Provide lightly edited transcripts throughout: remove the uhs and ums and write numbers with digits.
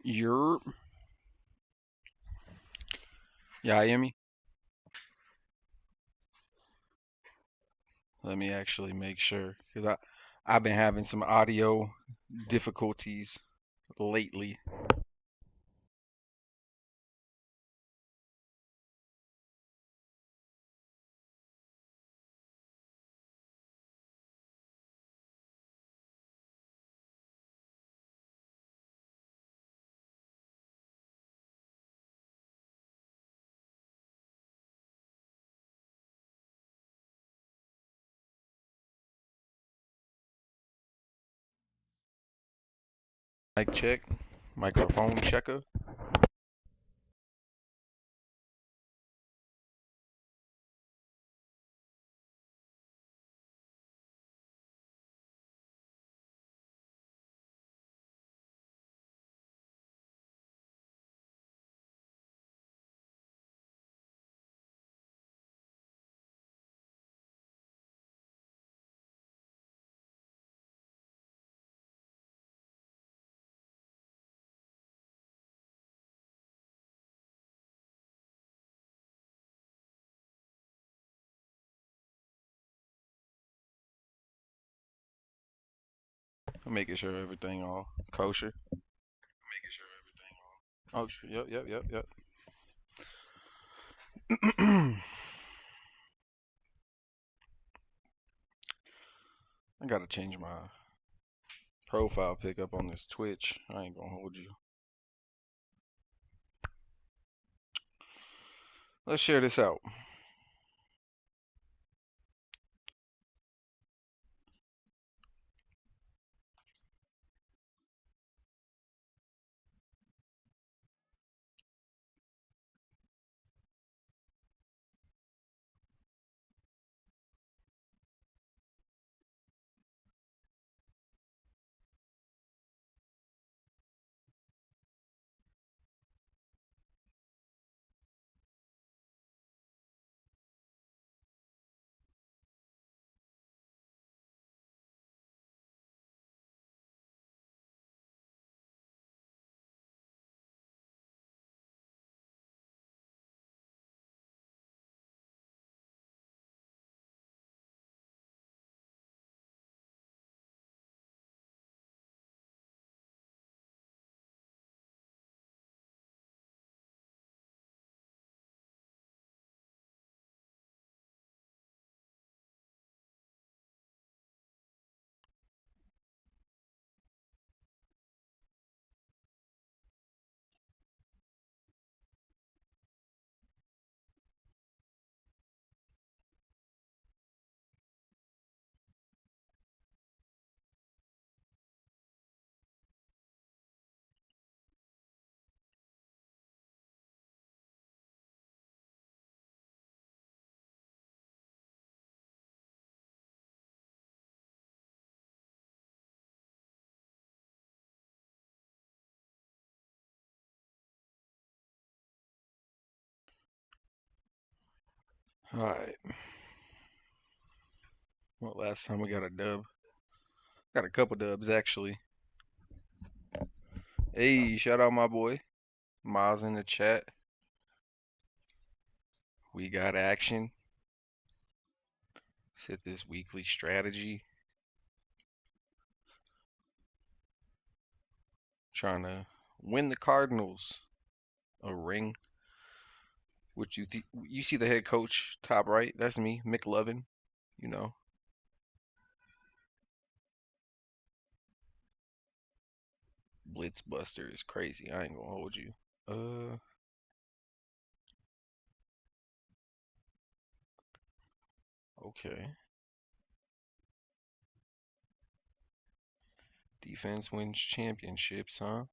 You're, yeah, I hear me. Let me actually make sure, because I've been having some audio difficulties lately. Mic check, microphone checker. I'm making sure everything all kosher. Oh, yep, yep, yep, yep. I gotta change my profile pic up on this Twitch. I ain't gonna hold you. Let's share this out. All right. Well, last time we got a dub. Got a couple dubs actually. Hey, shout out my boy Miles in the chat. We got action. Set this weekly strategy. Trying to win the Cardinals a ring. Which you see the head coach top right? That's me, McLovin. You know, Blitzbuster is crazy. I ain't gonna hold you. Uh, okay. Defense wins championships, huh?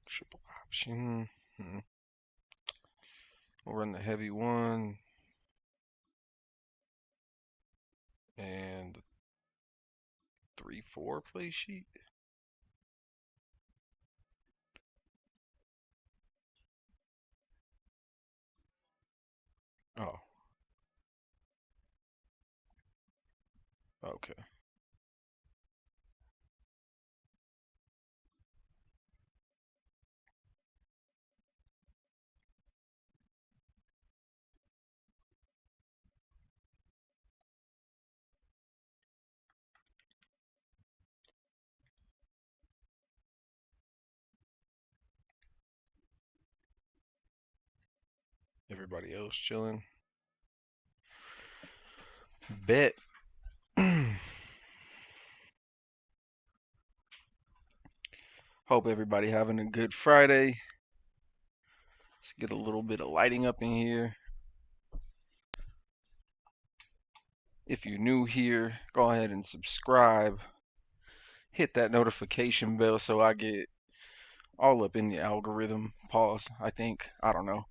Triple option. We'll run the heavy one and the 3-4 play sheet. Oh, okay. Everybody else chilling. Bet. Hope everybody having a good Friday. Let's get a little bit of lighting up in here. If you're new here, go ahead and subscribe. Hit that notification bell so I get all up in the algorithm. Pause, I think. I don't know.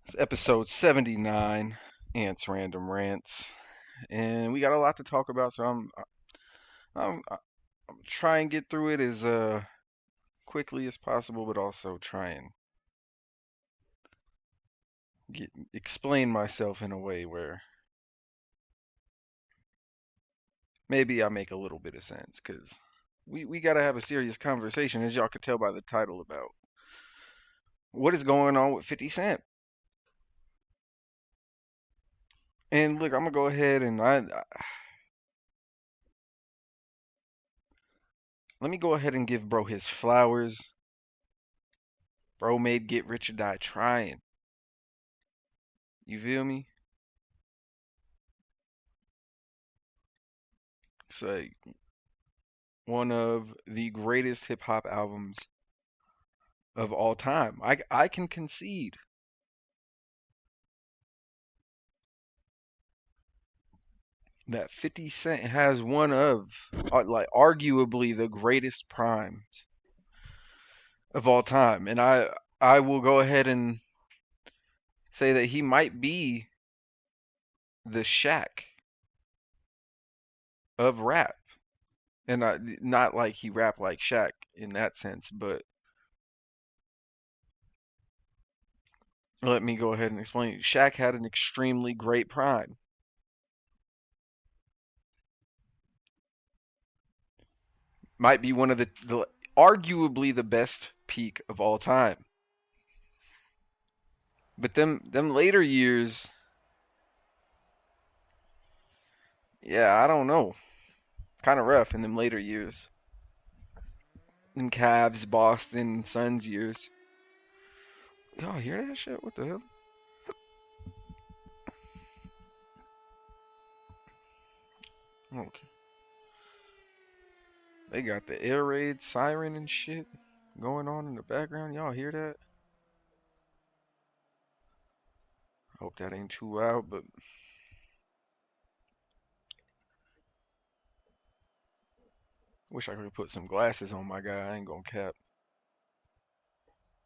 It's episode 79, Ants Random Rants. And we got a lot to talk about, so I'm try and get through it as quickly as possible, but also try and explain myself in a way where maybe I make a little bit of sense, because we got to have a serious conversation, as y'all could tell by the title, about what is going on with 50 Cent. And look, I'm gonna go ahead and let me go ahead and give bro his flowers. Bro made Get Rich or Die Trying. You feel me? It's like one of the greatest hip hop albums of all time. I can concede that 50 Cent has one of like arguably the greatest primes of all time, and I will go ahead and say that he might be the Shaq of rap, and not like he rapped like Shaq in that sense, but let me go ahead and explain. Shaq had an extremely great prime. Might be one of the arguably the best peak of all time. But them later years, yeah, I don't know. Kind of rough in them later years. In Cavs, Boston, Suns years. Y'all hear that shit? What the hell? Okay. They got the air raid siren and shit going on in the background. Y'all hear that? Hope that ain't too loud, but wish I could put some glasses on my guy. I ain't gonna cap.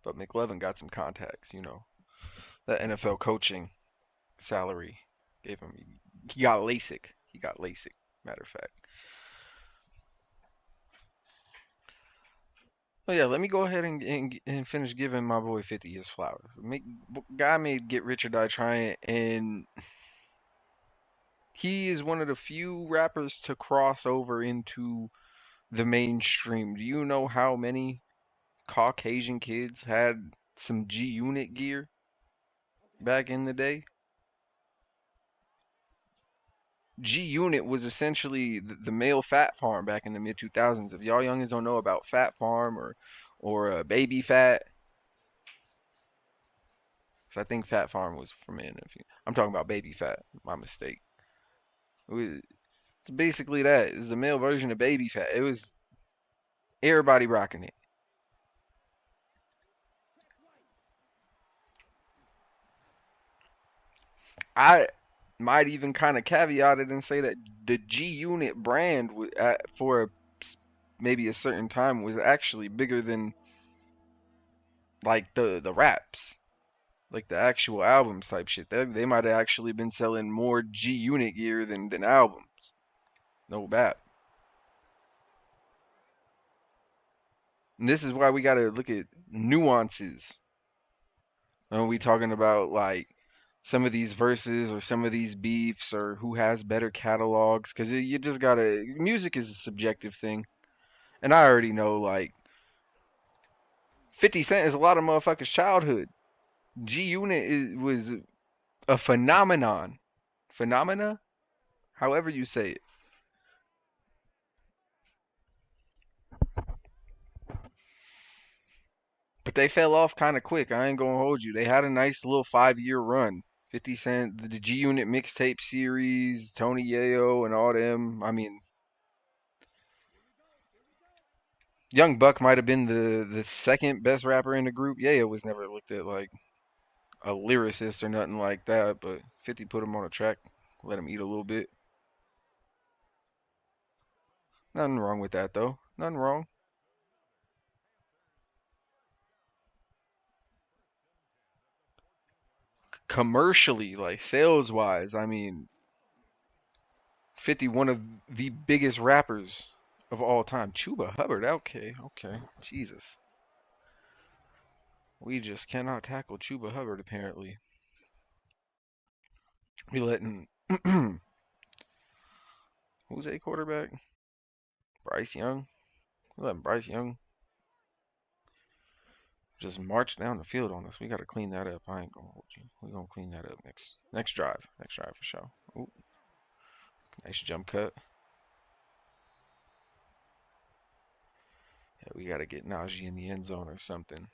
But McLevin got some contacts, you know. That NFL coaching salary gave him. He got LASIK. He got LASIK. Matter of fact. But yeah, let me go ahead and finish giving my boy 50 his flowers. Guy made Get Rich or Die Trying, and he is one of the few rappers to cross over into the mainstream. Do you know how many Caucasian kids had some G Unit gear back in the day? G Unit was essentially the male Fat Farm back in the mid 2000s. If y'all youngins don't know about Fat Farm or Baby Fat, because I think Fat Farm was for men. I'm talking about Baby Fat, my mistake. It's basically that. It's the male version of Baby Fat. It was everybody rocking it. I might even kind of caveat it and say that the G Unit brand for maybe a certain time was actually bigger than like the raps, like the actual albums type shit. They might have actually been selling more G Unit gear than albums. No bad. And this is why we gotta look at nuances when we talking about like some of these verses or some of these beefs or who has better catalogs, because you just gotta. Music is a subjective thing, and I already know like 50 Cent is a lot of motherfuckers' childhood. G Unit was a phenomena, however you say it. But they fell off kind of quick. I ain't gonna hold you. They had a nice little 5 year run. 50 Cent, the G Unit mixtape series, Tony Yayo, and all them. I mean, Young Buck might have been the second best rapper in the group. Yayo was never looked at like a lyricist or nothing like that, but 50 put him on a track, let him eat a little bit. Nothing wrong with that though. Nothing wrong. Commercially, like sales wise, I mean, 50, one of the biggest rappers of all time. Chuba Hubbard, okay, okay. Jesus. We just cannot tackle Chuba Hubbard apparently. We letting who's a quarterback? Bryce Young. We letting Bryce Young just march down the field on us. We gotta clean that up. I ain't gonna hold you. We gonna clean that up next drive. Next drive for sure. Ooh, nice jump cut. Yeah, we gotta get Najee in the end zone or something.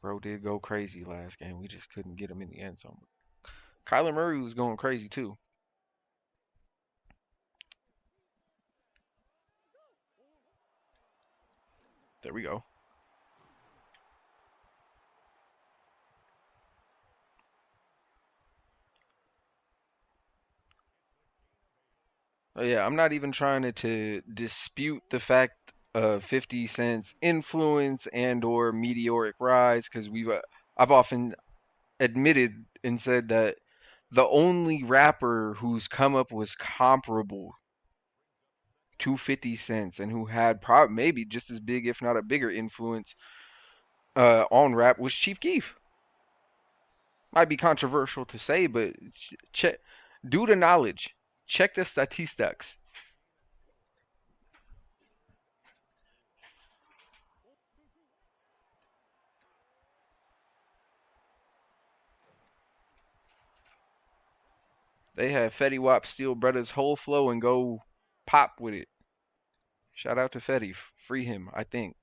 Bro did go crazy last game. We just couldn't get him in the end zone. Kyler Murray was going crazy too. There we go. Oh, yeah, I'm not even trying to dispute the fact of 50 Cent's influence and or meteoric rise because I've often admitted and said that the only rapper whose come up was comparable to 50 Cents and who had probably maybe just as big, if not a bigger influence on rap was Chief Keef. Might be controversial to say, but check, due to knowledge, check the statistics. They had Fetty Wap steal Brother's whole flow and go pop with it. Shout out to Fetty, free him, I think.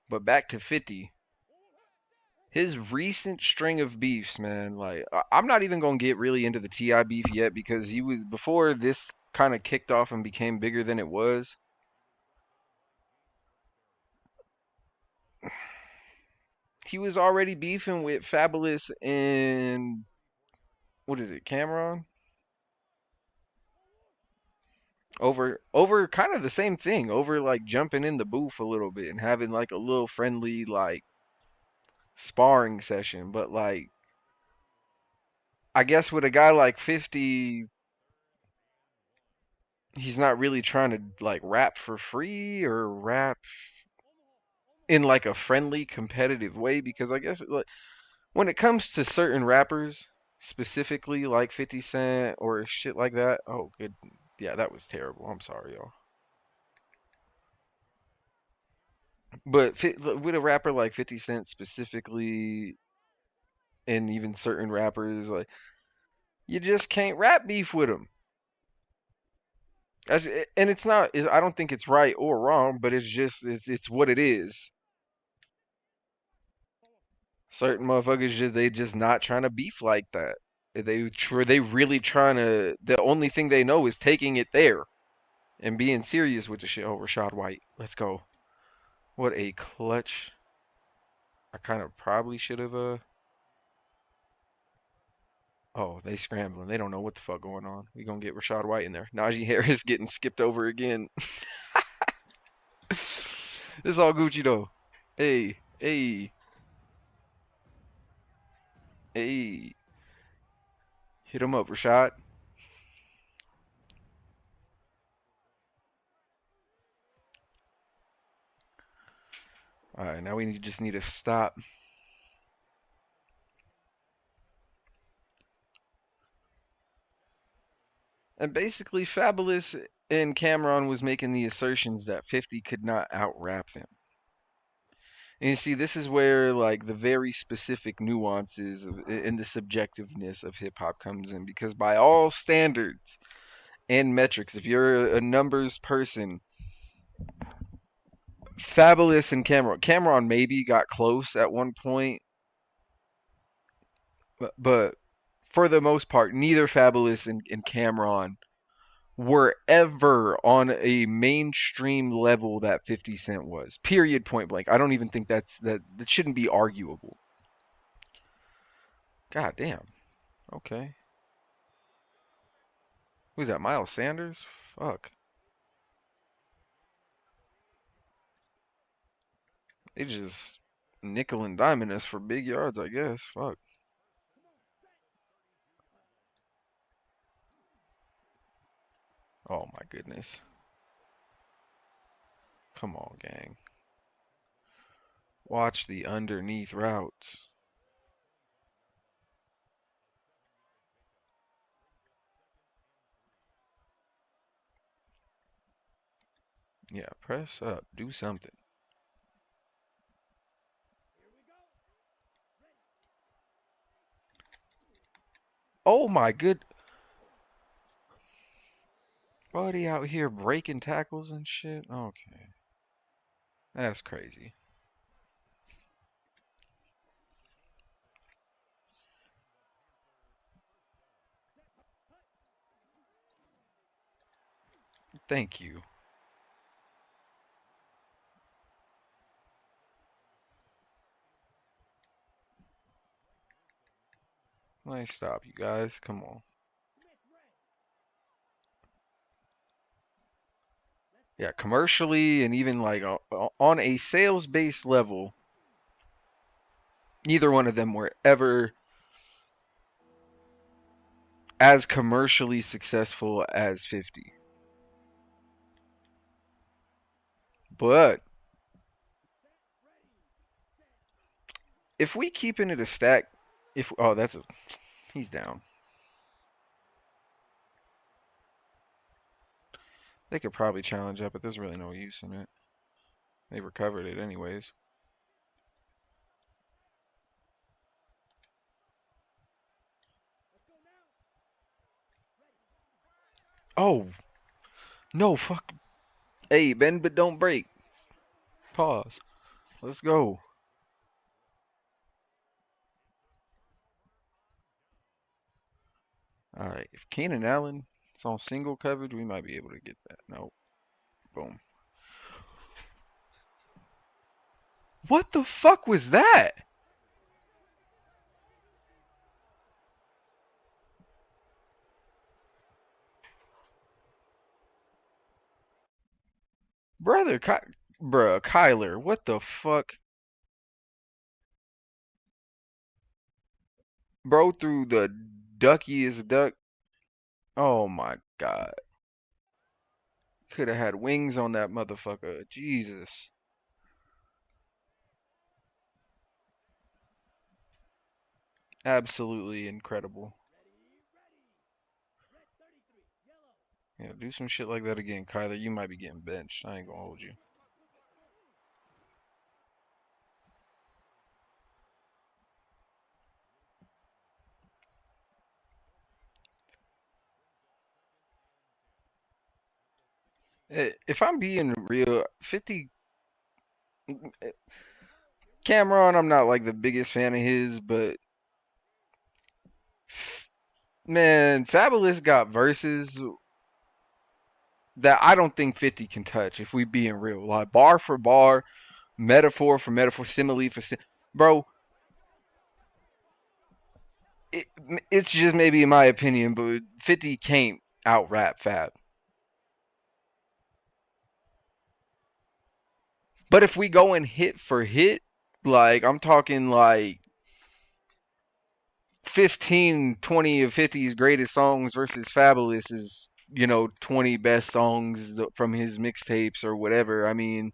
But back to 50. His recent string of beefs, man, like I'm not even gonna get really into the Ti beef yet because he was before this kind of kicked off and became bigger than it was. He was already beefing with Fabulous and what is it, Cameron? Over kind of the same thing, over like jumping in the booth a little bit and having like a little friendly like sparring session, but like I guess with a guy like 50, he's not really trying to like rap for free or rap in like a friendly competitive way because I guess like when it comes to certain rappers specifically like 50 Cent or shit like that, oh good, yeah, that was terrible. I'm sorry, y'all. But with a rapper like 50 Cent specifically and even certain rappers like you just can't rap beef with them. And it's not. I don't think it's right or wrong, but it's just it's what it is. Certain motherfuckers they just not trying to beef like that. They really trying to. The only thing they know is taking it there and being serious with the shit. Oh, Rashad White, let's go. What a clutch! I kind of probably should have. Oh, they scrambling. They don't know what the fuck going on. We gonna get Rashad White in there. Najee Harris getting skipped over again. It's all Gucci though. Hey, hey, hey. Hit him up, Rashad. All right, now we just need to stop. And basically, Fabulous and Cameron was making the assertions that 50 could not out rap them. And you see, this is where like the very specific nuances and the subjectiveness of hip hop comes in, because by all standards and metrics, if you're a numbers person, Fabulous and Cameron maybe got close at one point, but for the most part, neither Fabulous and Cameron were ever on a mainstream level that 50 Cent was. Period. Point blank. I don't even think that shouldn't be arguable. God damn. Okay. Who's that? Miles Sanders? Fuck. They just nickel and diming us for big yards, I guess. Fuck. Oh my goodness. Come on, gang. Watch the underneath routes. Yeah, press up. Do something. Oh my good. Buddy out here breaking tackles and shit. Okay. That's crazy. Thank you. Nice stop, you guys. Come on. Yeah, commercially and even like on a sales based level, neither one of them were ever as commercially successful as 50. But if we keeping it a stack, if oh that's a he's down. They could probably challenge up, but there's really no use in it. They recovered it anyways. Oh no, fuck. Hey, bend but don't break. Pause. Let's go. All right, if Keenan Allen is on single coverage, we might be able to get that. No, boom. What the fuck was that? Brother, bruh, Kyler, what the fuck? Bro threw the duckiest duck. Oh my god. Could have had wings on that motherfucker. Jesus. Absolutely incredible. Yeah, do some shit like that again, Kyler. You might be getting benched. I ain't gonna hold you. If I'm being real, 50 Cameron, I'm not like the biggest fan of his, but man, Fabulous got verses that I don't think 50 can touch if we being real. Like bar for bar, metaphor for metaphor, simile for bro. It, it's just maybe in my opinion, but 50 can't out rap Fab. But if we go in hit for hit, like I'm talking like 15, 20 of 50's greatest songs versus Fabulous is, 20 best songs from his mixtapes or whatever. I mean,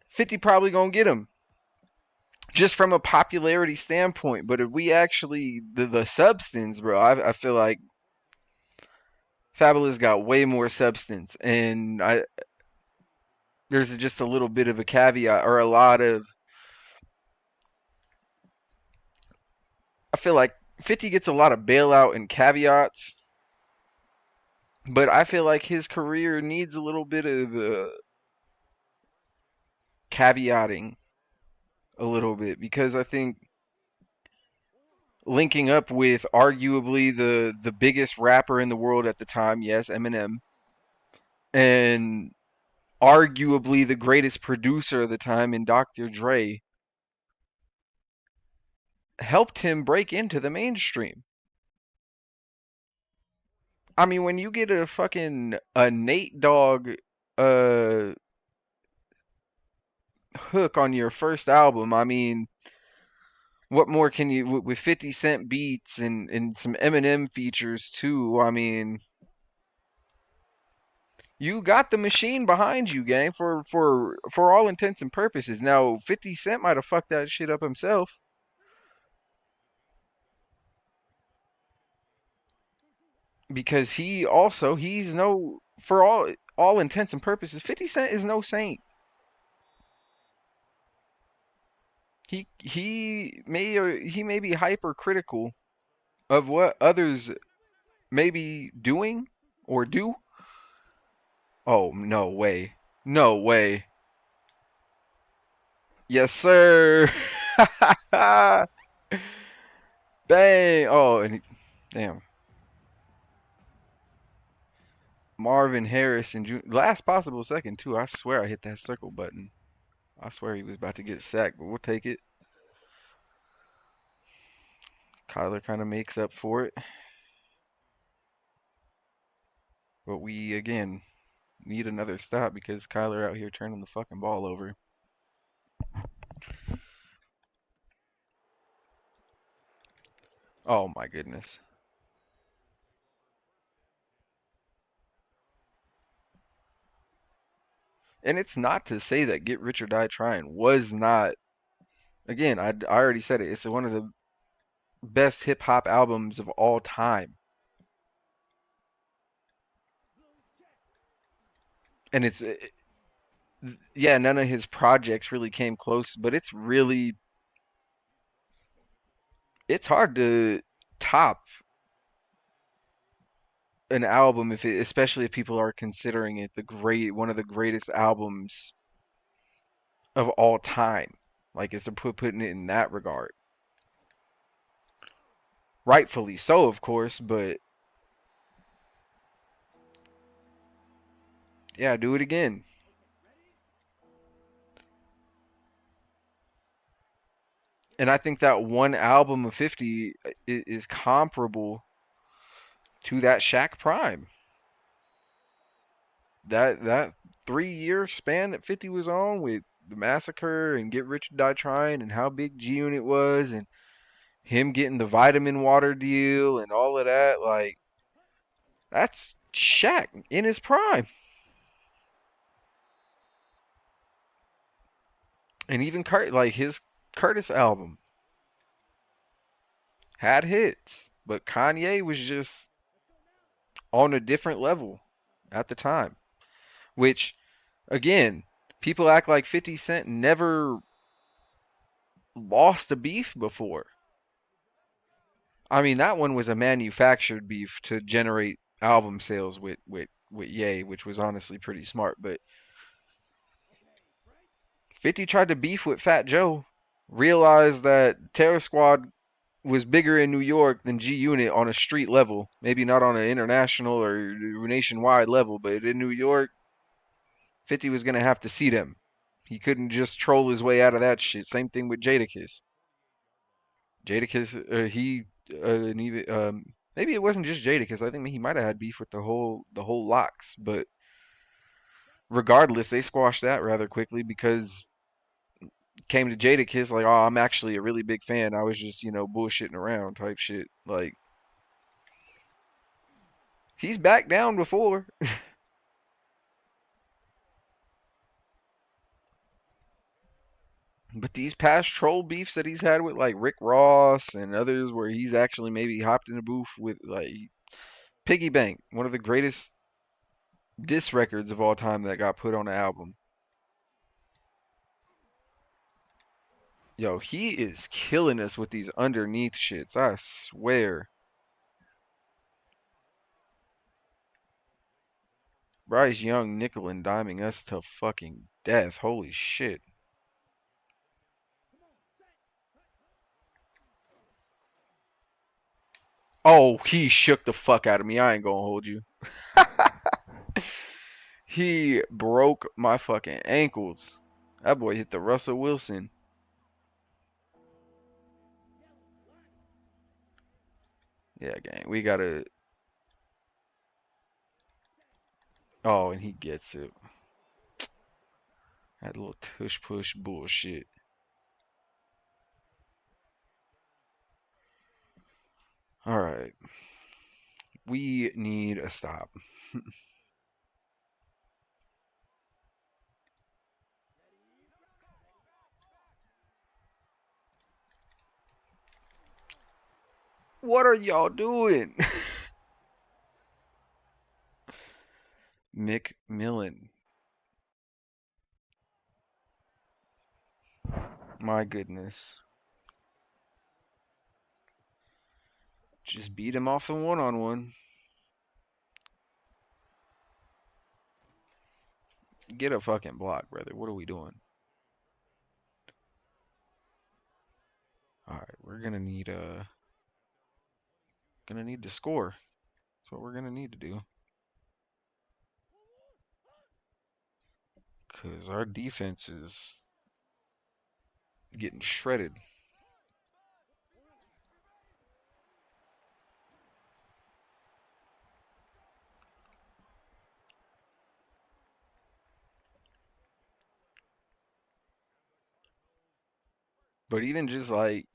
50 probably gonna get him just from a popularity standpoint. But if we actually the substance, bro, I feel like Fabulous got way more substance, and there's just a little bit of a caveat or a lot of. I feel like 50 gets a lot of bailout and caveats, but I feel like his career needs a little bit of caveating a little bit because I think linking up with arguably the biggest rapper in the world at the time, yes, Eminem, and arguably the greatest producer of the time in Dr. Dre, helped him break into the mainstream. I mean, when you get a Nate Dogg uh hook on your first album, I mean, what more can you with 50 Cent beats and some Eminem features too? I mean, you got the machine behind you, gang, for all intents and purposes. Now, 50 Cent might have fucked that shit up himself because he's no for all intents and purposes, 50 Cent is no saint. He may be hypercritical of what others may be doing or do. Oh, no way. No way. Yes, sir. Bang. Oh, damn. Marvin Harris and last possible second too. I swear I hit that circle button. I swear he was about to get sacked, but we'll take it. Kyler kind of makes up for it, but we again need another stop because Kyler out here turning the fucking ball over. Oh my goodness. And it's not to say that Get Rich or Die Trying was not. Again, I already said it. It's one of the best hip hop albums of all time, and yeah, none of his projects really came close, but it's hard to top an album especially if people are considering it one of the greatest albums of all time. Like it's putting it in that regard. Rightfully so, of course, but yeah, do it again. And I think that one album of 50 is comparable to that Shaq Prime. That 3 year span that 50 was on with the Massacre and Get Rich or Die Trying and how big G Unit was and him getting the vitamin water deal and all of that, like that's Shaq in his prime. And even like his Curtis album had hits, but Kanye was just on a different level at the time. Which, again, people act like 50 Cent never lost a beef before. I mean, that one was a manufactured beef to generate album sales with Ye, which was honestly pretty smart. But 50 tried to beef with Fat Joe, realized that Terror Squad was bigger in New York than G Unit on a street level. Maybe not on an international or nationwide level, but in New York, 50 was going to have to see them. He couldn't just troll his way out of that shit. Same thing with Jadakiss. Jadakiss, and even maybe it wasn't just Jadakiss. I think he might have had beef with the whole locks, but regardless, they squashed that rather quickly because came to Jadakiss like, oh, I'm actually a really big fan. I was just, bullshitting around type shit. Like, he's back down before. But these past troll beefs that he's had with like Rick Ross and others, where he's actually maybe hopped in a booth with like Piggy Bank, one of the greatest diss records of all time that got put on an album. Yo, he is killing us with these underneath shits. I swear. Bryce Young nickel and diming us to fucking death. Holy shit. Oh, he shook the fuck out of me. I ain't gonna hold you. He broke my fucking ankles. That boy hit the Russell Wilson. Yeah, gang. We gotta. Oh, and he gets it. That little tush push bullshit. Alright. We need a stop. What are y'all doing? McMillan. My goodness. Just beat him off the one on one. Get a fucking block, brother. What are we doing? Alright, we're gonna need to score. That's what we're gonna need to do. Cause our defense is getting shredded. But even just like,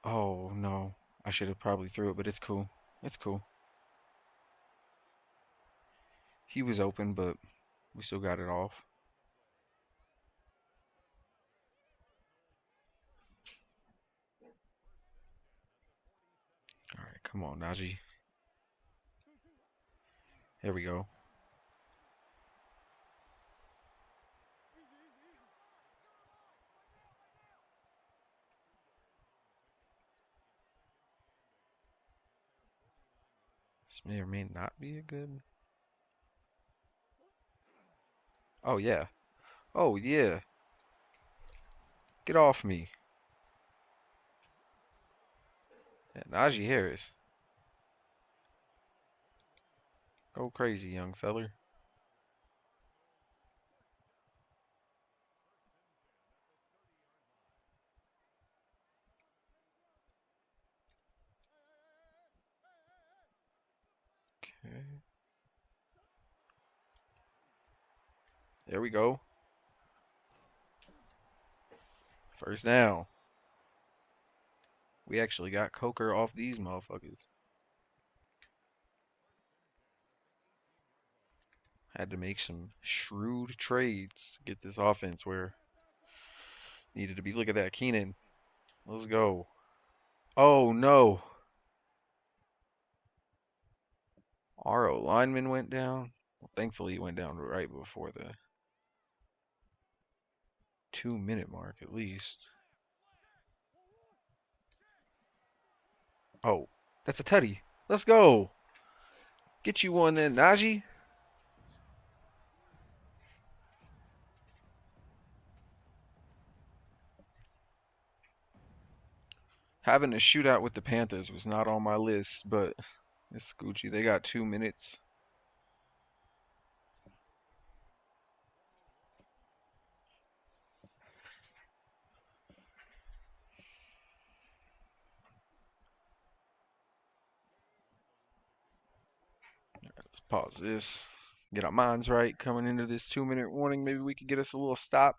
oh no, I should have probably threw it, but it's cool. It's cool. He was open, but we still got it off. All right, come on, Najee. There we go. This may or may not be a good. Oh yeah. Oh yeah. Get off me. Yeah, Najee Harris. Go crazy, young feller. Okay. There we go. First down. We actually got Coker off these motherfuckers. Had to make some shrewd trades to get this offense where needed to be. Look at that, Keenan. Let's go. Oh no. Our lineman went down. Well, thankfully, he went down right before the 2 minute mark, at least. Oh, that's a tutty. Let's go. Get you one then, Najee. Having a shootout with the Panthers was not on my list, but it's Gucci. They got 2 minutes. Let's pause this. Get our minds right coming into this 2 minute warning. Maybe we could get us a little stop.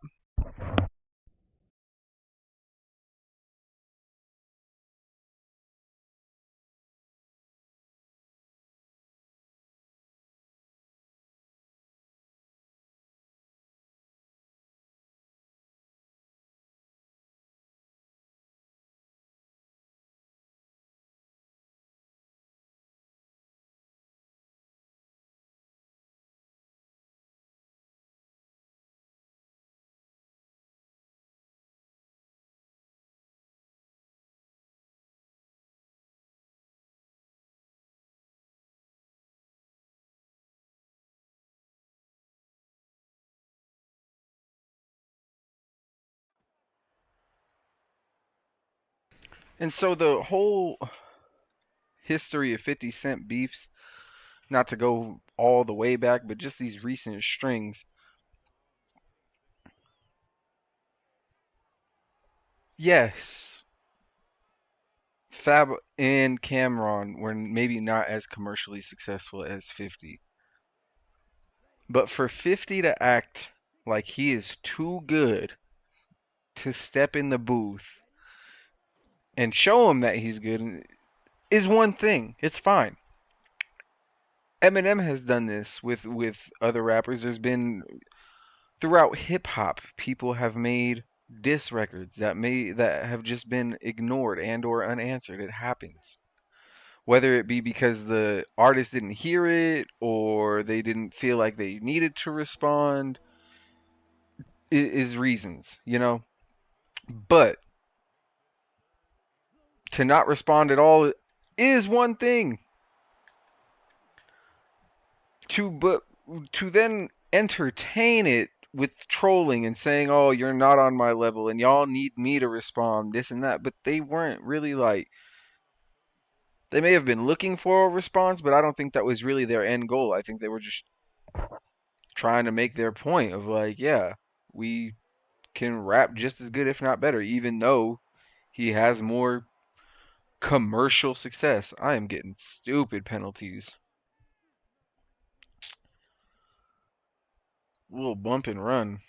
And so the whole history of 50 Cent beefs, not to go all the way back, but just these recent strings. Yes, Fab and Cameron were maybe not as commercially successful as 50. But for 50 to act like he is too good to step in the booth and show him that he's good is one thing. It's fine. Eminem has done this with other rappers. There's been throughout hip hop, people have made diss records that have just been ignored and or unanswered. It happens. Whether it be because the artist didn't hear it or they didn't feel like they needed to respond is reasons, you know? But to not respond at all is one thing. But to then entertain it with trolling and saying, "Oh, you're not on my level and y'all need me to respond this and that," but they weren't really like they may have been looking for a response, but I don't think that was really their end goal. I think they were just trying to make their point of like, yeah, we can rap just as good if not better even though he has more commercial success. I am getting stupid penalties. A little bump and run.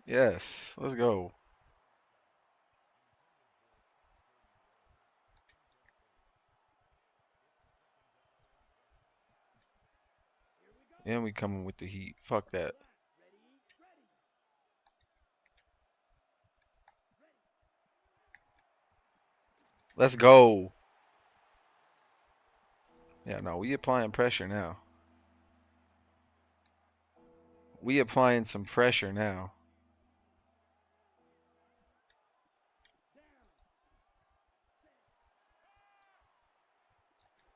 Yes, let's go. And we coming with the heat. Fuck that. Let's go. Yeah, no, we applying pressure now. We applying some pressure now.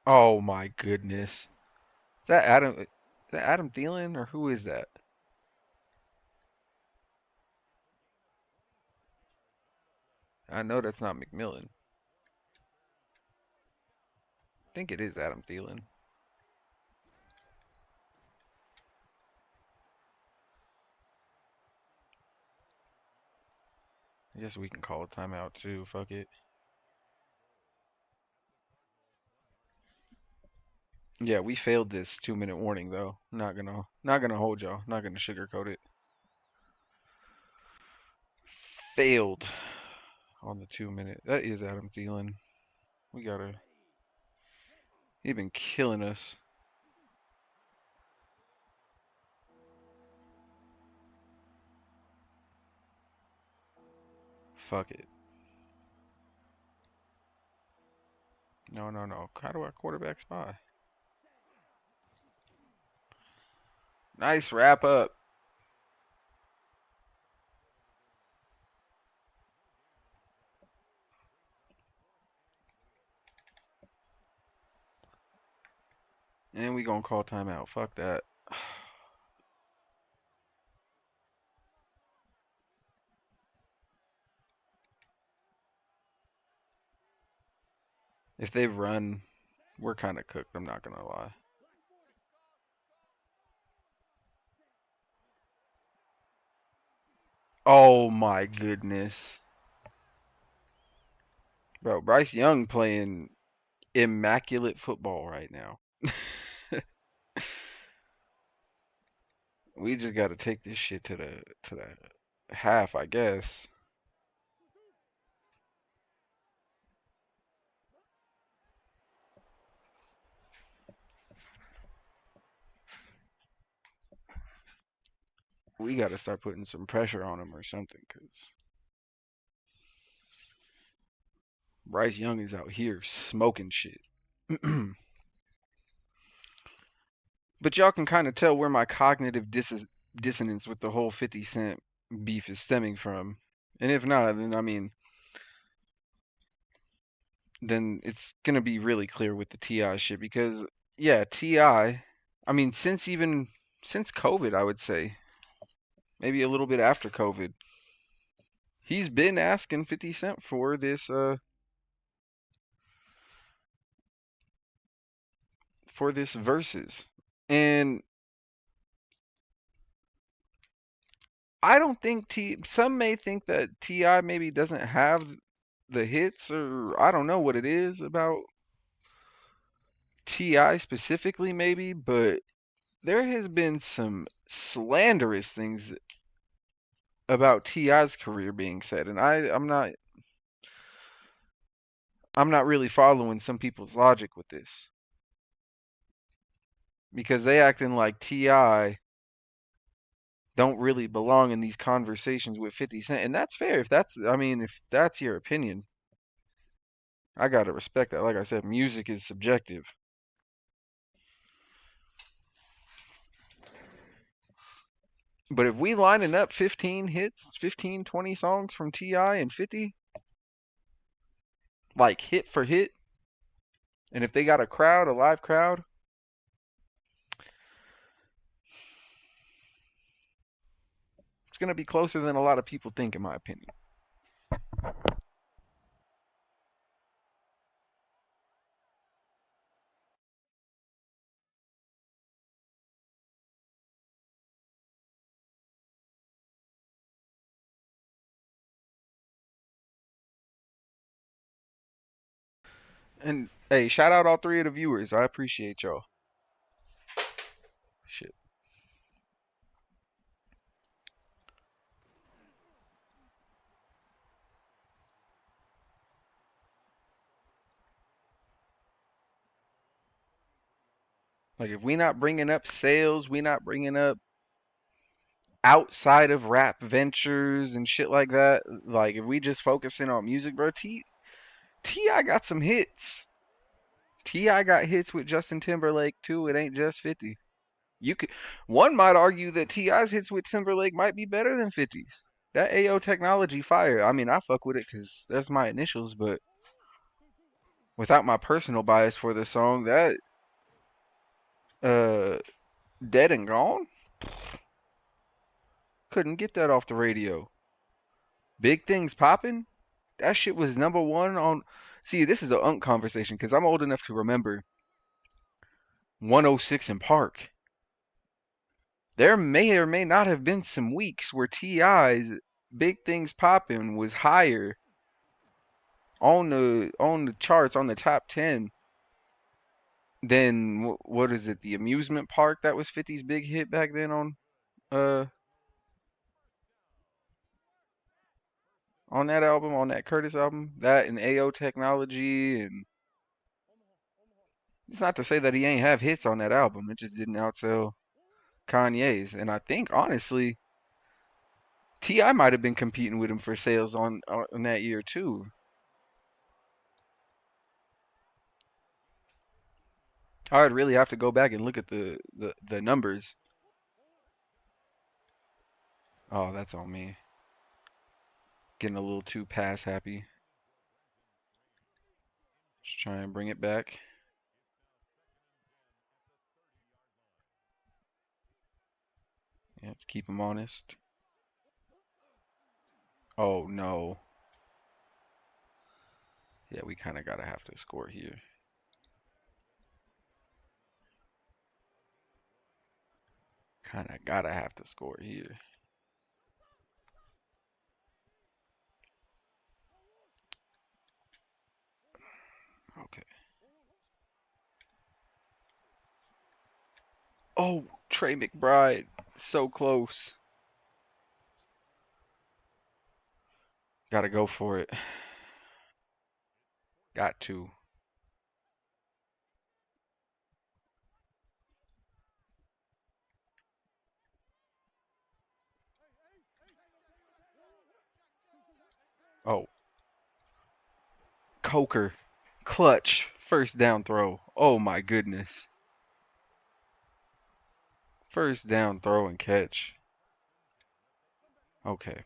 Oh my goodness. Is that Adam Thielen or who is that? I know that's not McMillan. I think it is Adam Thielen. I guess we can call a timeout too. Fuck it. Yeah, we failed this 2 minute warning though. Not gonna hold y'all. Not gonna sugarcoat it. Failed on the 2 minute. That is Adam Thielen. We gotta. He been killing us. Fuck it. No, no, no. How do our quarterback spy? Nice wrap up. And we gonna call timeout. Fuck that. If they run, we're kind of cooked. I'm not gonna lie. Oh my goodness. Bro, Bryce Young playing immaculate football right now. We just got to take this shit to the half, I guess. We got to start putting some pressure on him or something, cause Bryce Young is out here smoking shit. But y'all can kind of tell where my cognitive dissonance with the whole 50 Cent beef is stemming from. And if not, then I mean, then it's gonna be really clear with the Ti shit because yeah, Ti. I mean, since COVID, I would say maybe a little bit after COVID, he's been asking 50 Cent for this verses, and I don't think T. Some may think that Ti maybe doesn't have the hits, or I don't know what it is about Ti specifically, maybe, but there has been some slanderous things about Ti's career being said, and I'm not really following some people's logic with this because they acting like Ti don't really belong in these conversations with 50 Cent, and that's fair. If that's your opinion, I gotta respect that. Like I said, music is subjective. But if we lining up 15 hits, 15, 20 songs from Ti and 50, like hit for hit, and if they got a live crowd, it's gonna be closer than a lot of people think, in my opinion. And hey, shout out all three of the viewers. I appreciate y'all. Shit. Like if we not bringing up sales, we not bringing up outside of rap ventures and shit like that. Like if we just focusing on music, bro, Ti got some hits. Ti got hits with Justin Timberlake too. It ain't just 50. You could One might argue that Ti's hits with Timberlake might be better than 50's. That AO technology fire. I mean, I fuck with it because that's my initials, but without my personal bias for the song, that uh dead and gone couldn't get that off the radio. Big things popping. That shit was number one on. See, this is a unk conversation because I'm old enough to remember 106 in Park. There may or may not have been some weeks where Ti's Big Things Poppin' was higher on the charts on the top 10 than what is it, the amusement park that was 50's big hit back then uh on that album, on that Curtis album, that and AO technology. And it's not to say that he ain't have hits on that album, it just didn't outsell Kanye's. And I think honestly Ti might have been competing with him for sales on that year too. I'd really have to go back and look at the numbers. Oh, that's on me. Getting a little too pass happy. Just try and bring it back. Yeah, to keep him honest. Oh no. Yeah, we kind of gotta have to score here. Kind of gotta have to score here. Okay. Oh, Trey McBride. So close. Gotta go for it. Got to. Oh, Coker. Clutch. First down throw. Oh my goodness. First down throw and catch. Okay.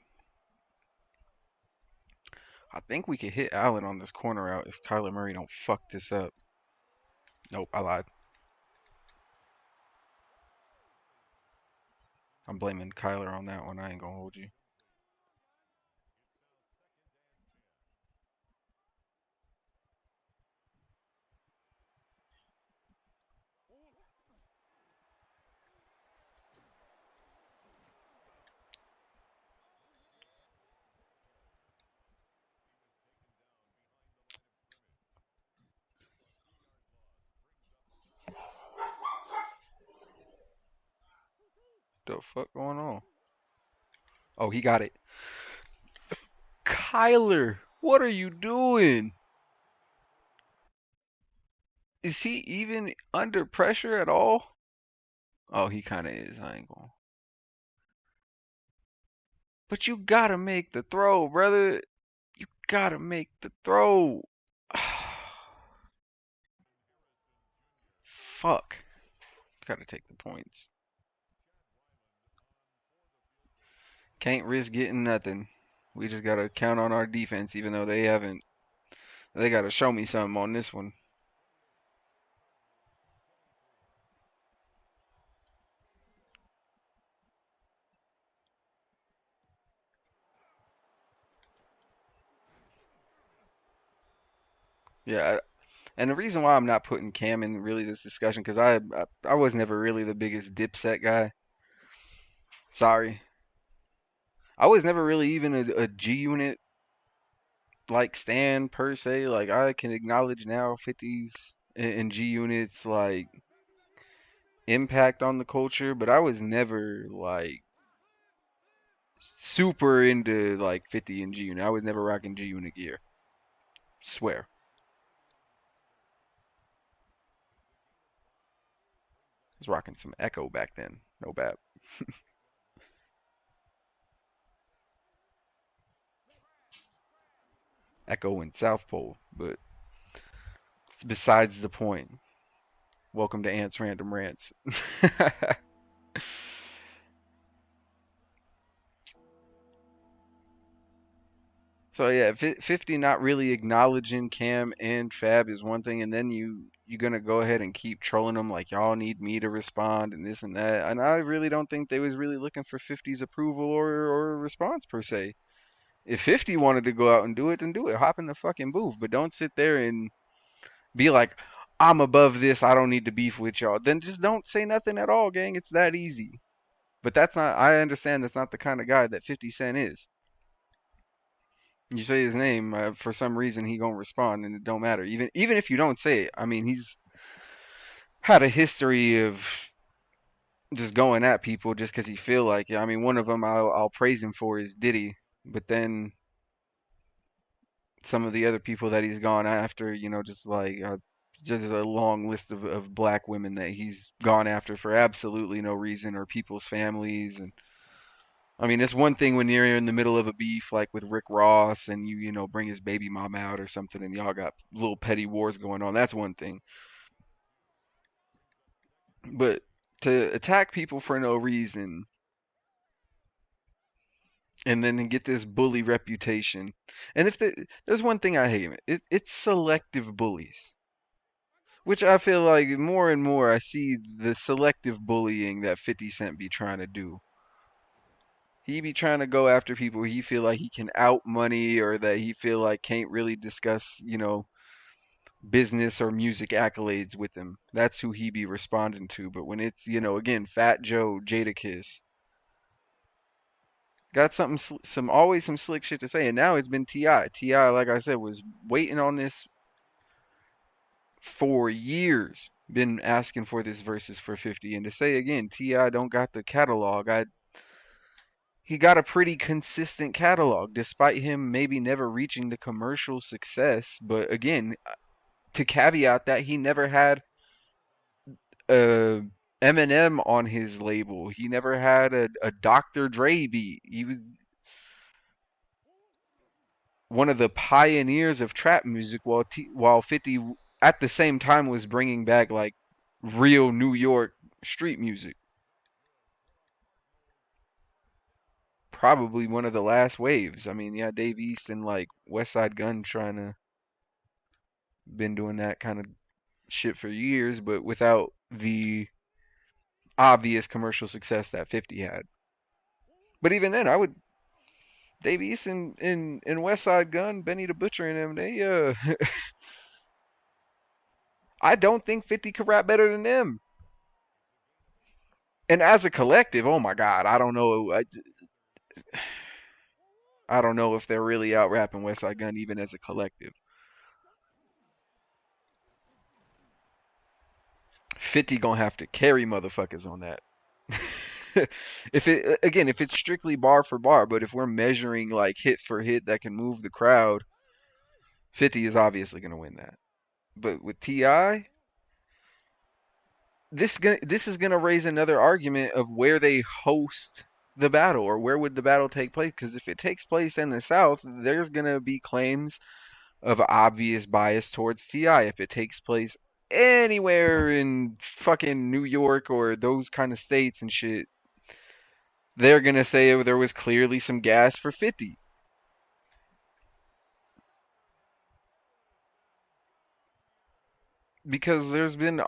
I think we could hit Allen on this corner out if Kyler Murray don't fuck this up. Nope, I lied. I'm blaming Kyler on that one. I ain't gonna hold you. The fuck going on? Oh, he got it. Kyler, what are you doing? Is he even under pressure at all? Oh, he kind of is. I ain't going. But you gotta make the throw, brother. You gotta make the throw. Fuck. Gotta take the points. Can't risk getting nothing. We just gotta count on our defense, even though they haven't. They gotta show me something on this one. Yeah, and the reason why I'm not putting Cam in really this discussion because I was never really the biggest Dipset guy. Sorry, I was never really even a G Unit like stan per se. Like I can acknowledge now 50s and G Units like impact on the culture, but I was never like super into like 50 and G Unit. I was never rocking G Unit gear. Swear. I was rocking some Echo back then. No bad. Echo and South Pole, but it's besides the point. Welcome to Ant's Random Rants. So yeah, 50 not really acknowledging Cam and Fab is one thing, and then you're gonna go ahead and keep trolling them like y'all need me to respond and this and that. And I really don't think they was really looking for 50's approval or response per se. If 50 wanted to go out and do it, then do it. Hop in the fucking booth, but don't sit there and be like, I'm above this. I don't need to beef with y'all. Then just don't say nothing at all, gang. It's that easy. But that's not. I understand that's not the kind of guy that 50 Cent is. You say his name, for some reason he gonna respond, and it don't matter. Even if you don't say it, I mean he's had a history of just going at people just because he feel like it. I mean one of them I'll praise him for is Diddy, but then some of the other people that he's gone after, just like just a long list of black women that he's gone after for absolutely no reason or people's families and I mean, it's one thing when you're in the middle of a beef like with Rick Ross and you bring his baby mom out or something and y'all got little petty wars going on. That's one thing. But to attack people for no reason and then get this bully reputation. And if there's one thing I hate, it's selective bullies. Which I feel like more and more I see the selective bullying that 50 Cent be trying to do. He be trying to go after people he feel like he can out money or that he feel like can't really discuss, business or music accolades with him. That's who he be responding to. But when it's, again, Fat Joe, Jadakiss, got something, some always some slick shit to say. And now it's been Ti. Ti, like I said, was waiting on this. for years been asking for this versus for 50, and to say again Ti don't got the catalog. I He got a pretty consistent catalog despite him maybe never reaching the commercial success. But again, to caveat that, he never had uh Eminem on his label. He never had a Dr. Dre beat. He was one of the pioneers of trap music, while 50 at the same time was bringing back like real New York street music. Probably one of the last waves. I mean, yeah, Dave East and like West Side Gun trying to been doing that kind of shit for years, but without the obvious commercial success that 50 had. But even then, I would Dave East and West Side Gun, Benny the Butcher and them, they I don't think 50 could rap better than them. And as a collective, oh my god, I don't know. I don't know if they're really out rapping West Side Gun even as a collective. 50 gonna have to carry motherfuckers on that. If it's strictly bar for bar, but if we're measuring like hit for hit that can move the crowd, 50 is obviously gonna win that. But with Ti, this is gonna raise another argument of where they host the battle, or where would the battle take place? Because if it takes place in the South, there's gonna be claims of obvious bias towards Ti. If it takes place anywhere in fucking New York or those kind of states and shit, they're gonna say there was clearly some gas for 50. Because there's been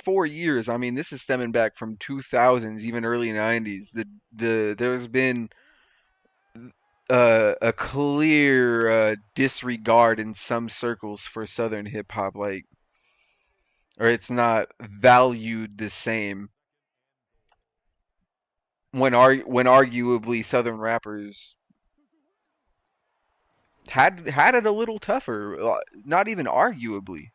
4 years. I mean, this is stemming back from 2000s, even early 90s. There's been a clear disregard in some circles for Southern hip hop, like, or it's not valued the same when arguably Southern rappers had it a little tougher. Not even arguably.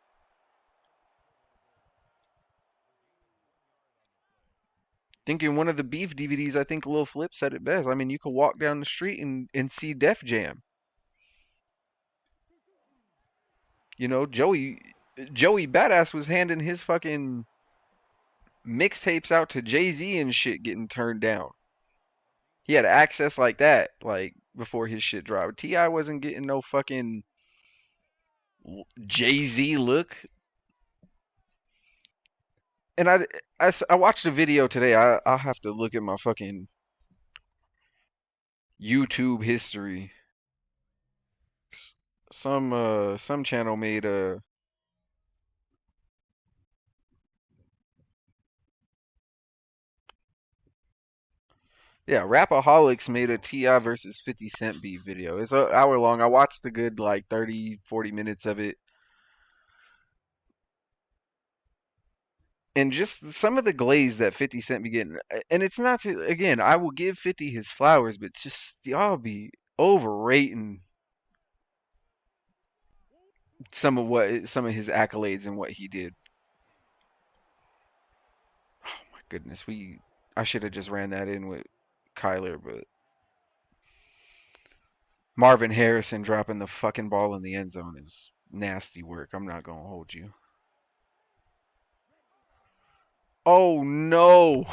Think in one of the beef DVDs, I think Lil Flip said it best. I mean, you could walk down the street and see Def Jam. You know, Joey Badass was handing his fucking mixtapes out to Jay-Z and shit getting turned down. He had access like that, like before his shit dropped. Ti wasn't getting no fucking Jay-Z look. And I watched a video today. I'll have to look at my fucking YouTube history. Some channel made a yeah, Rapaholics made a Ti versus 50 Cent beat video. It's an hour long. I watched a good like 30, 40 minutes of it. And just some of the glaze that 50 Cent be getting. And it's not to, again, I will give 50 his flowers, but just y'all be overrating some of his accolades and what he did. Oh my goodness, I should have just ran that in with Kyler, but Marvin Harrison dropping the fucking ball in the end zone is nasty work. I'm not gonna hold you. Oh no.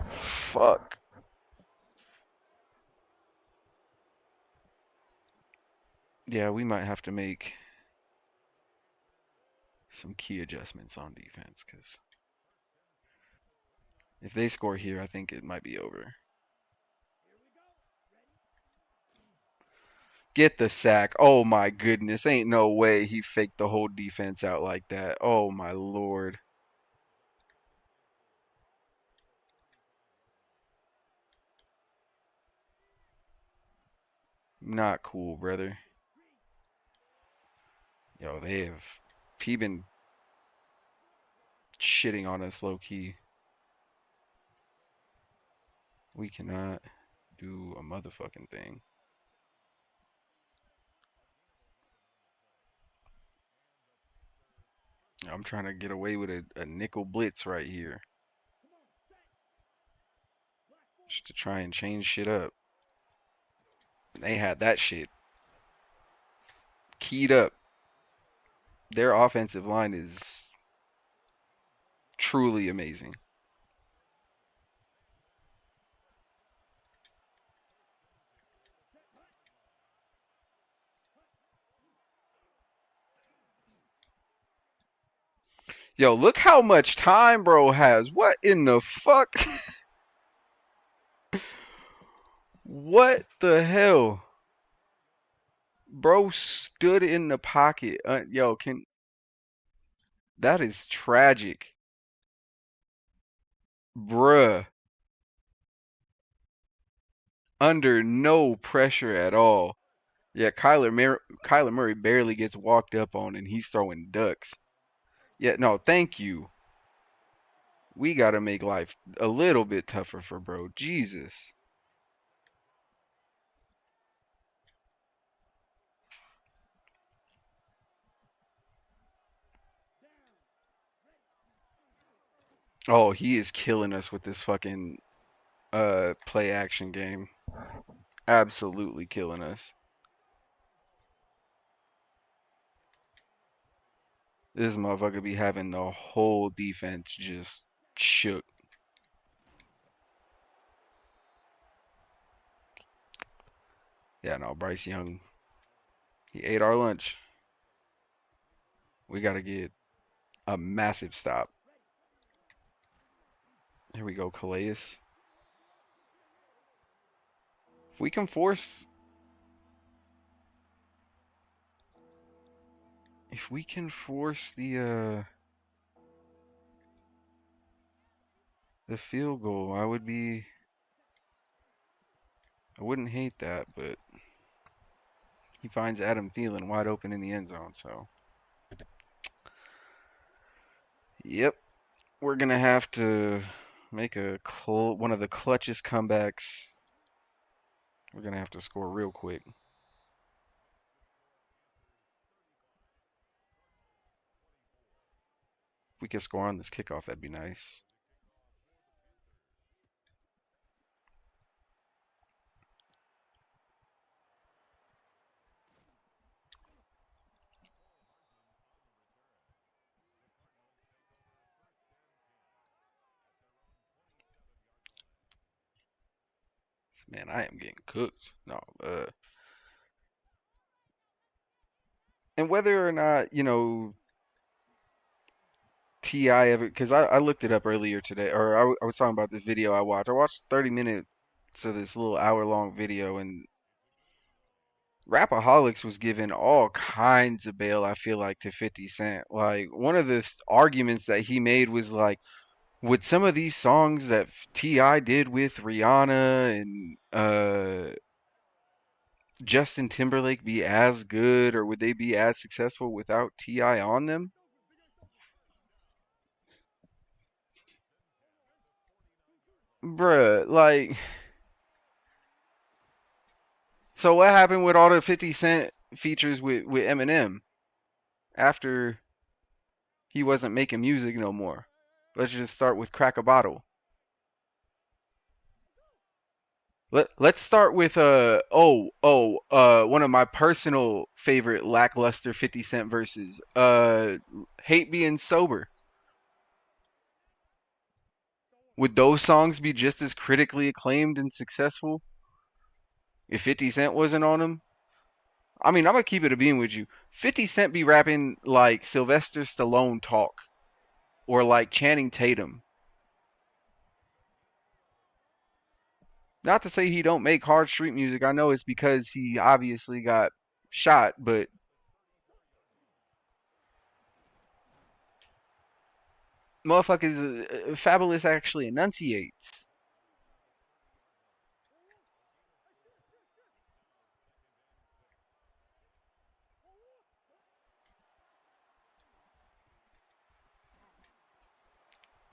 Fuck. Yeah, we might have to make some key adjustments on defense because if they score here, I think it might be over. Get the sack. Oh my goodness. Ain't no way he faked the whole defense out like that. Oh my lord. Not cool, brother. Yo, he been shitting on us low key. We cannot do a motherfucking thing. I'm trying to get away with a nickel blitz right here, just to try and change shit up. And they had that shit keyed up. Their offensive line is truly amazing. Yo, look how much time bro has. What in the fuck? What the hell? Bro stood in the pocket. Yo, can that is tragic. Bruh. Under no pressure at all. Yeah, Kyler Murray barely gets walked up on and he's throwing ducks. Yeah, no, thank you. We gotta make life a little bit tougher for bro. Jesus. Oh, he is killing us with this fucking play action game. Absolutely killing us. This motherfucker be having the whole defense just shook. Yeah, no, Bryce Young, he ate our lunch. We gotta get a massive stop. Here we go, Calais. If we can force, if we can force the field goal, I wouldn't hate that, but he finds Adam Thielen wide open in the end zone. So, yep, we're gonna have to make one of the clutchest comebacks. We're gonna have to score real quick. If we could score on this kickoff, that'd be nice. Man, I am getting cooked. No, and whether or not Ti ever, because I looked it up earlier today, or I was talking about this video I watched. I watched 30 minutes of this little hour-long video, and Rapaholics was giving all kinds of bail, I feel like, to 50 Cent. Like, one of the arguments that he made was like, would some of these songs that Ti did with Rihanna and Justin Timberlake be as good, or would they be as successful without Ti on them? Bruh, like, so what happened with all the 50 Cent features with Eminem after he wasn't making music no more? Let's just start with Crack a Bottle. Let's start with one of my personal favorite lackluster 50 Cent verses. Hate Being Sober. Would those songs be just as critically acclaimed and successful if 50 Cent wasn't on them? I mean, I'm gonna keep it a beam with you. 50 Cent be rapping like Sylvester Stallone talk or like Channing Tatum. Not to say he don't make hard street music. I know it's because he obviously got shot, but motherfuckers, Fabulous actually enunciates.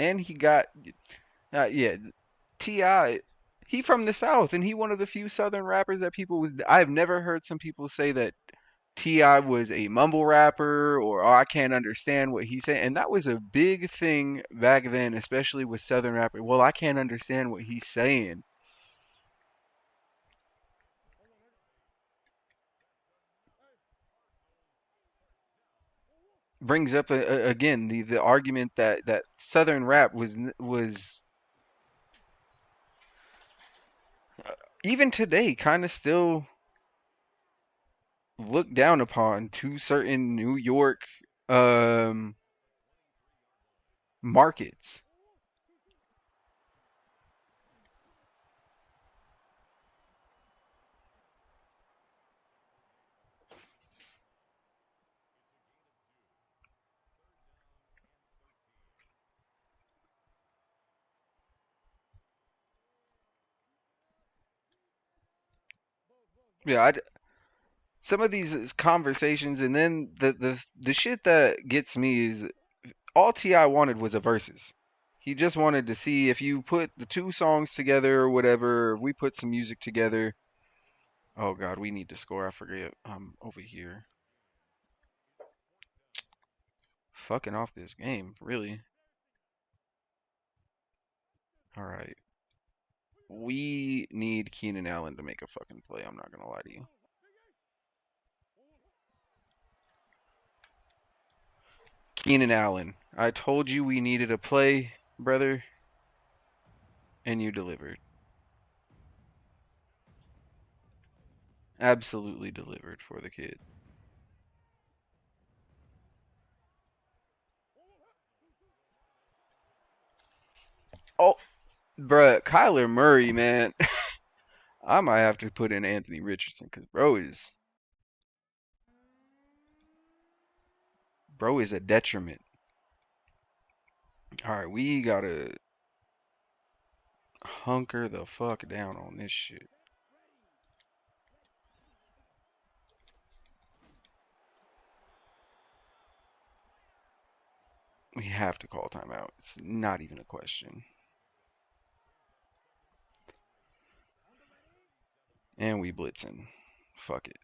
And he got yeah, Ti. He from the South, and he one of the few Southern rappers that I've never heard some people say that Ti was a mumble rapper, or oh, I can't understand what he's saying, and that was a big thing back then, especially with Southern rappers. Well, I can't understand what he's saying. Brings up again the argument that Southern rap was even today kind of still looked down upon to certain New York um, markets. Yeah, some of these conversations, and then the shit that gets me is all Ti wanted was a versus. He just wanted to see if you put the two songs together or whatever. If we put some music together. Oh God, we need to score. I forget. I'm over here, fucking off this game. Really. All right. We need Keenan Allen to make a fucking play. I'm not gonna lie to you. Keenan Allen. I told you we needed a play, brother, and you delivered. Absolutely delivered for the kid. Oh, bruh, Kyler Murray, man. I might have to put in Anthony Richardson because bro is a detriment. All right, we gotta hunker the fuck down on this shit. We have to call timeout. It's not even a question. And we blitzing. Fuck it.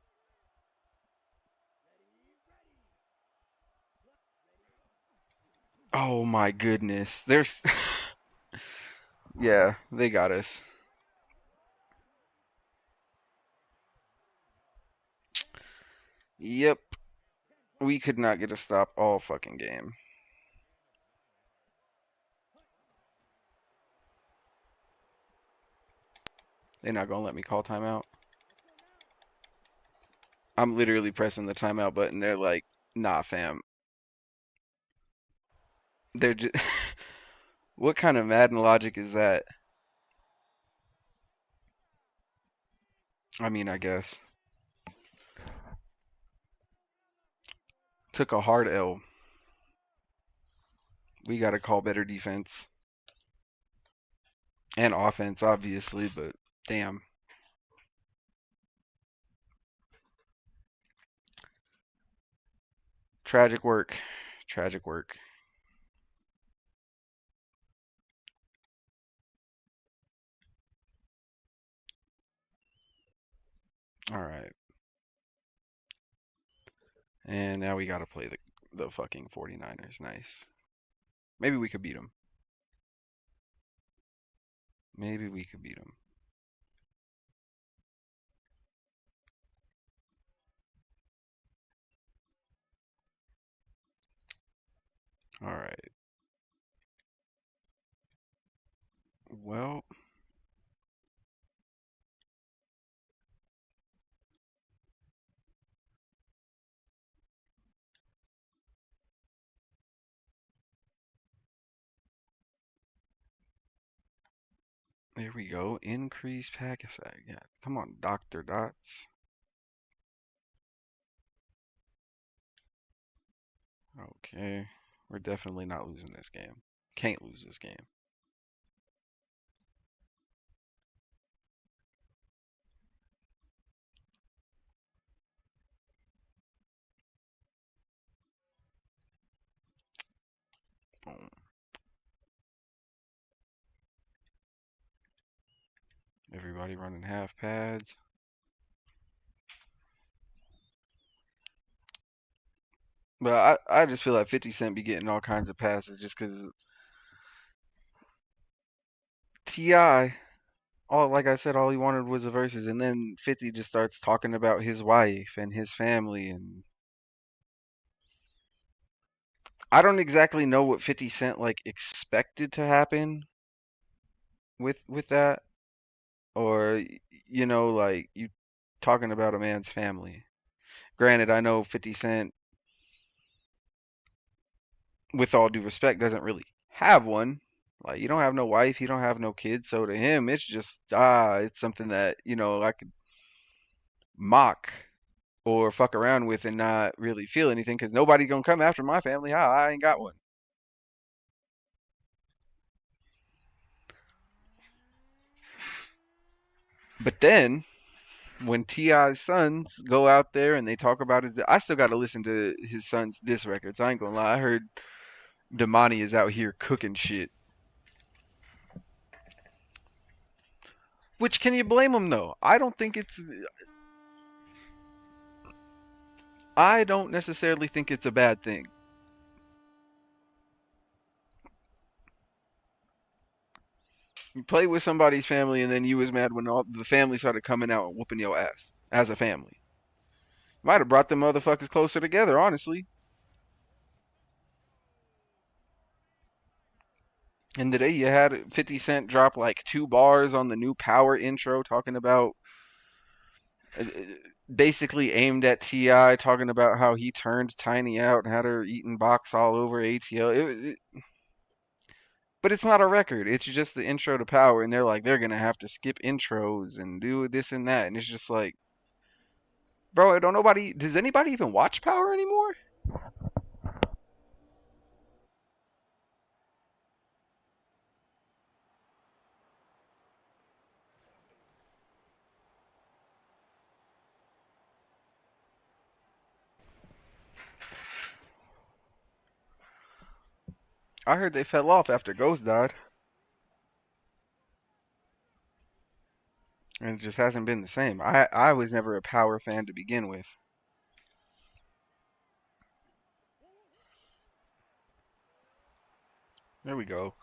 Oh my goodness. There's yeah, they got us. Yep. We could not get a stop all fucking game. They're not gonna let me call timeout. I'm literally pressing the timeout button. They're like, nah, fam. They're just what kind of Madden logic is that? I mean, I guess. Took a hard L. We got to call better defense and offense, obviously, but damn. Tragic work. Tragic work. All right. And now we got to play the fucking 49ers. Nice. Maybe we could beat them. Maybe we could beat them. All right. Well, there we go. Increase packet size. Yeah. Come on, Dr. Dots. Okay. We're definitely not losing this game. Can't lose this game. Boom. Everybody running half pads. But I just feel like 50 Cent be getting all kinds of passes just because T.I., all like I said, all he wanted was a verses, and then 50 just starts talking about his wife and his family, and I don't exactly know what 50 Cent like expected to happen with that, or like you talking about a man's family. Granted, I know 50 Cent, with all due respect, doesn't really have one. Like, you don't have no wife, you don't have no kids, so to him, it's just it's something that I could mock or fuck around with and not really feel anything because nobody's gonna come after my family. How I ain't got one. But then when Ti's sons go out there and they talk about his, I still got to listen to his sons' diss records. I ain't gonna lie. I heard Damani is out here cooking shit. Which can you blame him though? I don't think it's. I don't necessarily think it's a bad thing. You play with somebody's family and then you was mad when all the family started coming out and whooping your ass as a family. Might have brought them motherfuckers closer together, honestly. And today you had 50 Cent drop like 2 bars on the new Power intro talking about uh, basically aimed at Ti, talking about how he turned Tiny out and had her eating box all over ATL. But it's not a record. It's just the intro to Power, and they're like they're gonna have to skip intros and do this and that, and it's just like, bro, don't nobody does anybody even watch Power anymore? I heard they fell off after Ghost died, and it just hasn't been the same. I was never a Power fan to begin with. There we go.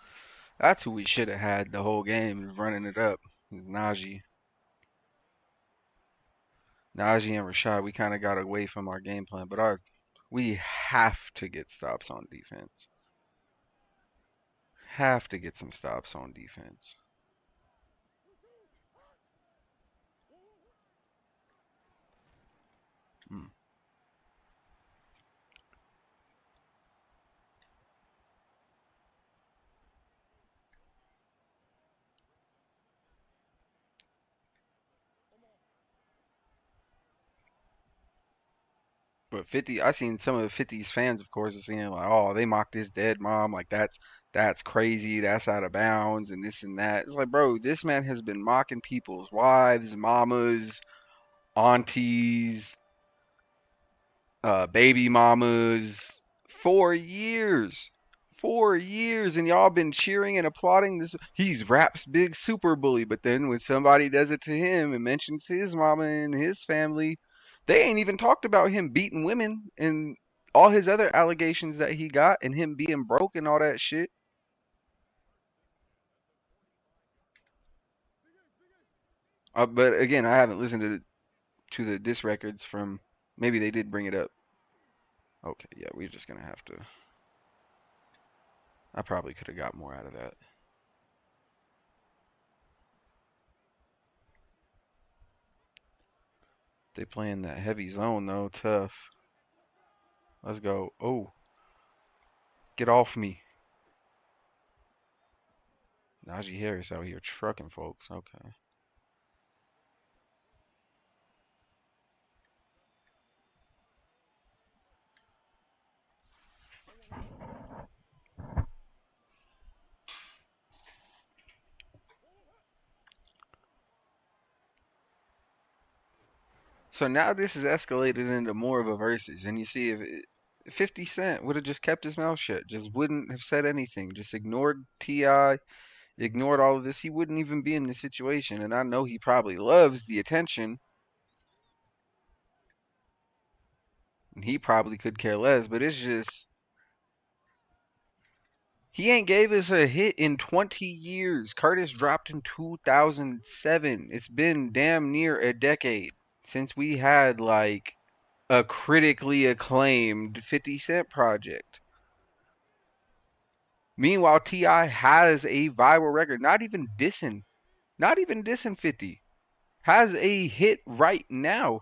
That's who we should have had the whole game running it up. Najee. Najee and Rashad, we kind of got away from our game plan, but we have to get stops on defense. Have to get some stops on defense. Mm. But 50, I seen some of the 50's fans, of course, are saying like, "Oh, they mocked his dead mom. Like that's crazy. That's out of bounds, and this and that." It's like, bro, this man has been mocking people's wives, mamas, aunties, baby mamas for years. 4 years, and y'all been cheering and applauding this. He's rap's big super bully, but then when somebody does it to him and mentions his mama and his family, they ain't even talked about him beating women and all his other allegations that he got and him being broke and all that shit. But again, I haven't listened to the diss records from. Maybe they did bring it up. Okay, yeah, we're just gonna have to. I probably could have got more out of that. They playing that heavy zone though, tough. Let's go. Oh, get off me. Najee Harris out here trucking folks. Okay. So now this has escalated into more of a versus, and you see if 50 Cent would have just kept his mouth shut, just wouldn't have said anything, just ignored Ti, ignored all of this, he wouldn't even be in this situation. And I know he probably loves the attention, And he probably could care less, but it's just he ain't gave us a hit in 20 years. Curtis dropped in 2007. It's been damn near a decade since we had like a critically acclaimed 50 Cent project. Meanwhile, T.I. has a viral record, not even dissing 50. Has a hit right now.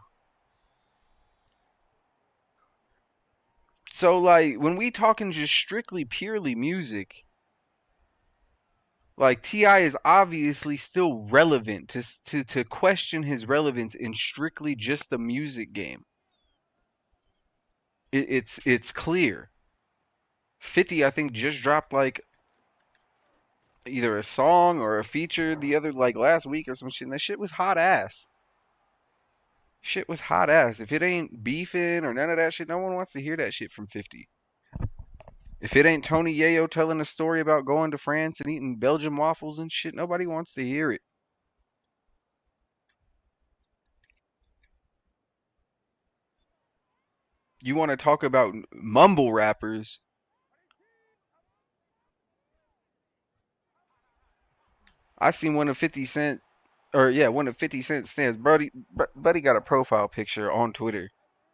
So like when we talking just strictly purely music, like Ti is obviously still relevant. To question his relevance in strictly just the music game, it's clear. 50 I think just dropped like either a song or a feature the other like last week or some shit. And that shit was hot ass. Shit was hot ass. If it ain't beefing or none of that shit, no one wants to hear that shit from 50. If it ain't Tony Yayo telling a story about going to France and eating Belgian waffles and shit, nobody wants to hear it. You want to talk about mumble rappers? I seen one of 50 Cent, or yeah, one of 50 Cent stands. Buddy got a profile picture on Twitter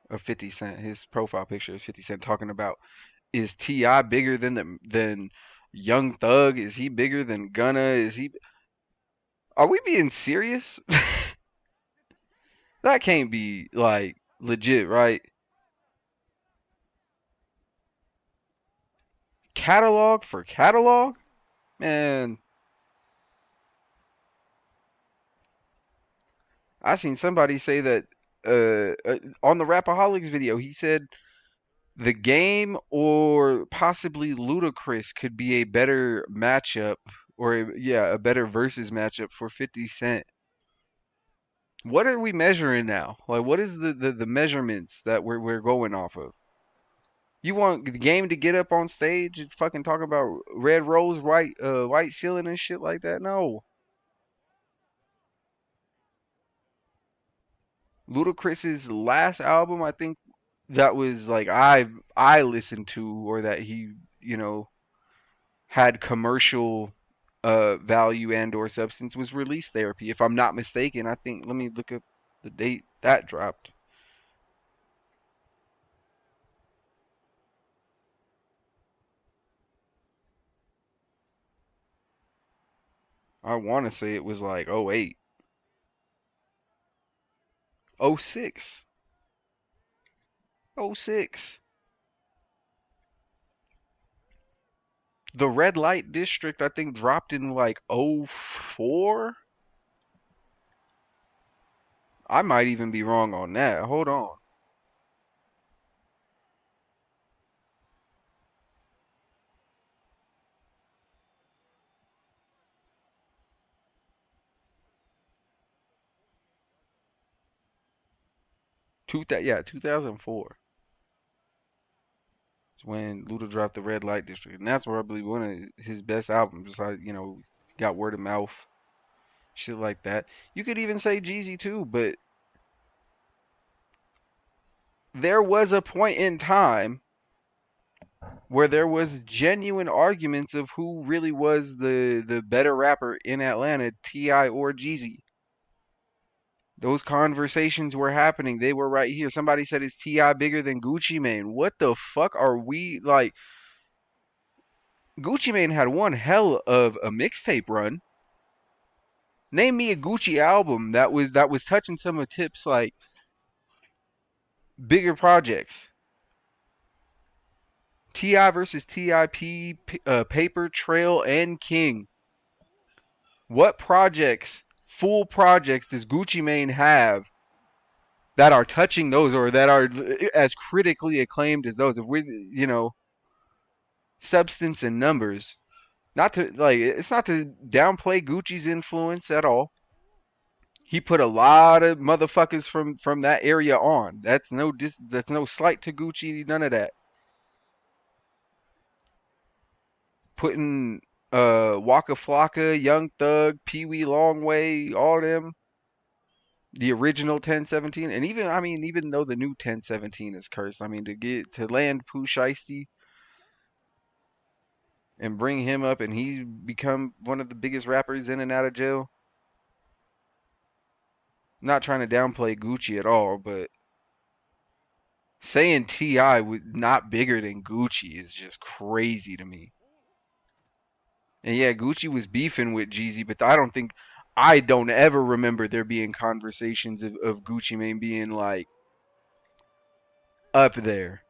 of 50 Cent. His profile picture is 50 Cent talking about, is Ti bigger than Young Thug? Is he bigger than Gunna? Is he? Are we being serious? That can't be like legit, right? Catalog for catalog, man. I seen somebody say that on the Rapaholics video. He said the game or possibly Ludacris could be a better matchup, or yeah, a better versus matchup for 50 Cent. What are we measuring now? Like, what is the measurements that we're going off of? You want the game to get up on stage and fucking talk about red rose, white ceiling and shit like that? No. Ludacris's last album, I think that was like I listened to, or that he, you know, had commercial value and or substance, was Release Therapy. If I'm not mistaken, I think, let me look up the date that dropped. I want to say it was like '08, '06, '06. The Red Light District I think dropped in like '04. I might even be wrong on that. Hold on. 2004 is when Luda dropped the Red Light District, and that's probably one of his best albums. Like, you know, got word of mouth, shit like that. You could even say Jeezy too, but there was a point in time where there was genuine arguments of who really was the better rapper in Atlanta, Ti or Jeezy. Those conversations were happening. They were right here. Somebody said, is Ti bigger than Gucci Mane? What the fuck are we like? Gucci Mane had one hell of a mixtape run. Name me a Gucci album that was touching some of Tip's like bigger projects. Ti versus Tip, Paper Trail, and King. What projects, full projects, does Gucci Mane have that are touching those, or that are as critically acclaimed as those? If we, you know, substance and numbers. Not to like, it's not to downplay Gucci's influence at all. He put a lot of motherfuckers from that area on. That's no slight to Gucci, none of that. Putting Waka Flocka, Young Thug, Pee Wee Longway, all them. The original 1017, and even I mean, even though the new 1017 is cursed, I mean to land Pooh Shiesty and bring him up, and he's become one of the biggest rappers in and out of jail. Not trying to downplay Gucci at all, but saying Ti was not bigger than Gucci is just crazy to me. And yeah, Gucci was beefing with Jeezy, but I don't ever remember there being conversations of Gucci Mane being like up there.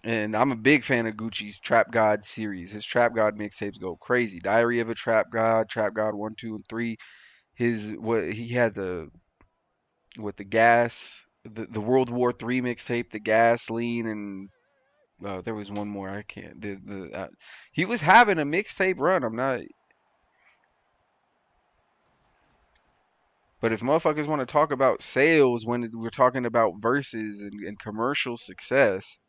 And I'm a big fan of Gucci's Trap God series. His Trap God mixtapes go crazy. Diary of a Trap God 1, 2, and 3. His what he had the with the gas, the World War 3 mixtape, the gasoline, and there was one more. I can't. He was having a mixtape run. I'm not. But if motherfuckers want to talk about sales when we're talking about verses and commercial success,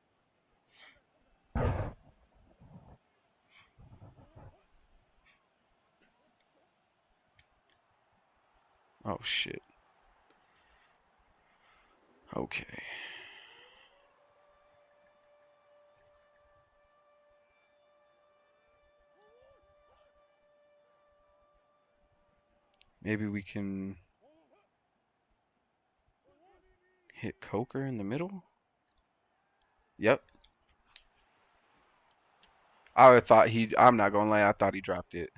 oh shit. Okay. Maybe we can hit Coker in the middle? Yep. I thought I'm not gonna lie, I thought he dropped it.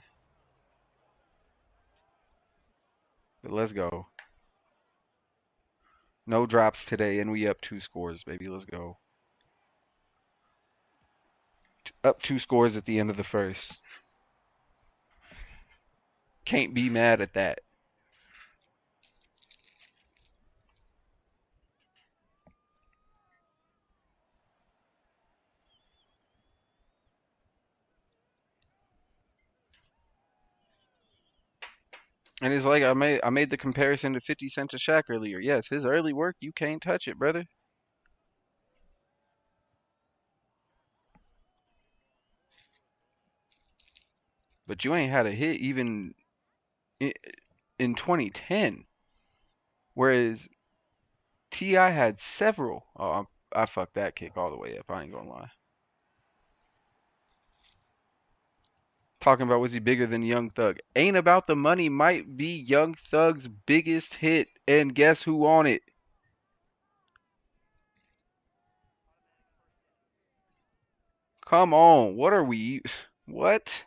But let's go. No drops today, and we up 2 scores, baby. Let's go. Up 2 scores at the end of the first. Can't be mad at that. And it's like I made the comparison to 50 Cent to Shaq earlier. Yes, his early work, you can't touch it, brother. But you ain't had a hit even in 2010. Whereas Ti had several. Oh, I fucked that kick all the way up. I ain't gonna lie. Talking about was he bigger than Young Thug? Ain't About the Money might be Young Thug's biggest hit, and guess who on it? Come on, what are we? What?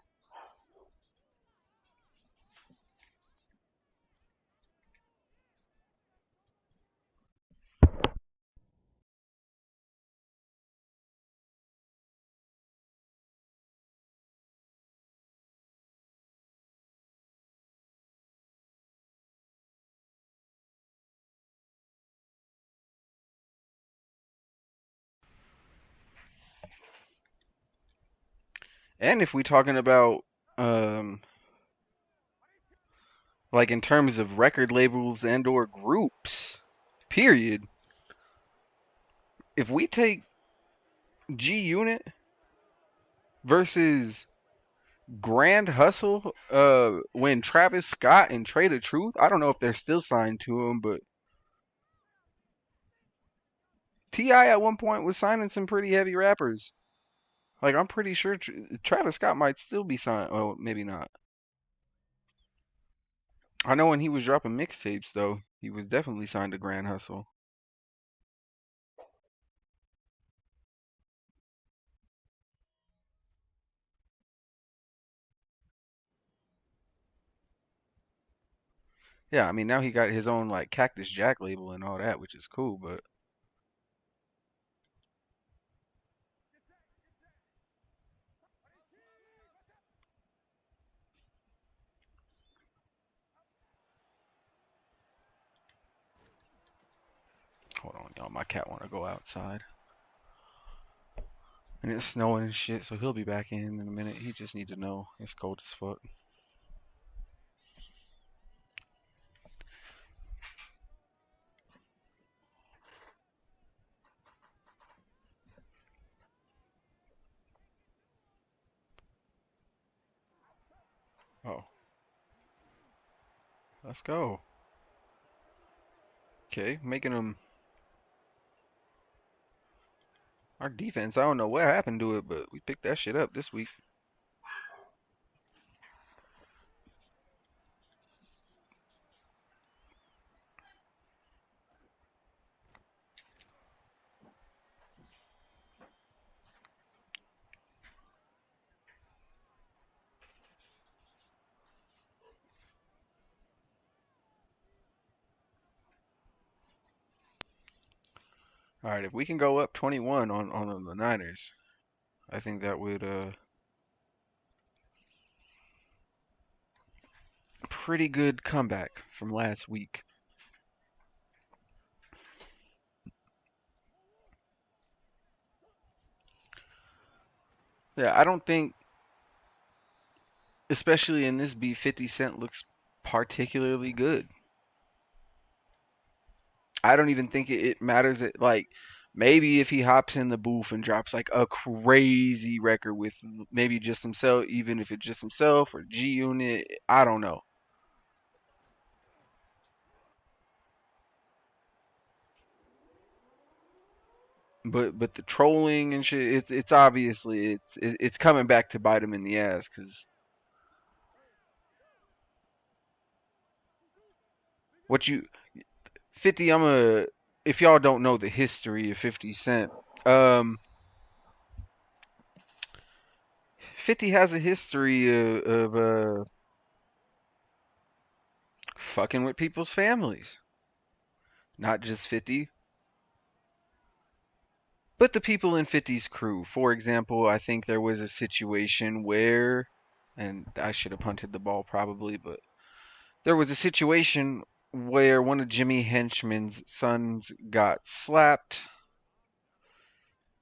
And if we talking about um like in terms of record labels and or groups, period. If we take G Unit versus Grand Hustle, when Travis Scott and Trey the Truth, I don't know if they're still signed to him, but Ti at one point was signing some pretty heavy rappers. Like I'm pretty sure Travis Scott might still be signed. Oh, maybe not. I know when he was dropping mixtapes though, he was definitely signed to Grand Hustle. Yeah, I mean now he got his own like Cactus Jack label and all that, which is cool. But hold on, y'all, my cat want to go outside, and it's snowing and shit, so he'll be back in a minute. He just need to know it's cold as fuck. Oh, let's go. Okay, making them our defense. I don't know what happened to it, but we picked that shit up this week. All right, if we can go up 21 on the Niners, I think that would pretty good comeback from last week. Yeah, I don't think, especially in this beat, 50 Cent looks particularly good. I don't even think it matters that, like, maybe if he hops in the booth and drops like a crazy record with maybe just himself, even if it's just himself or G Unit, I don't know. But the trolling and shit, it's obviously it's coming back to bite him in the ass because what you 50. I'm a if y'all don't know the history of 50 Cent, um, 50 has a history of fucking with people's families. Not just 50, but the people in 50's crew. For example, I think there was a situation where, and I should have punted the ball probably, but there was a situation where one of Jimmy Henchman's sons got slapped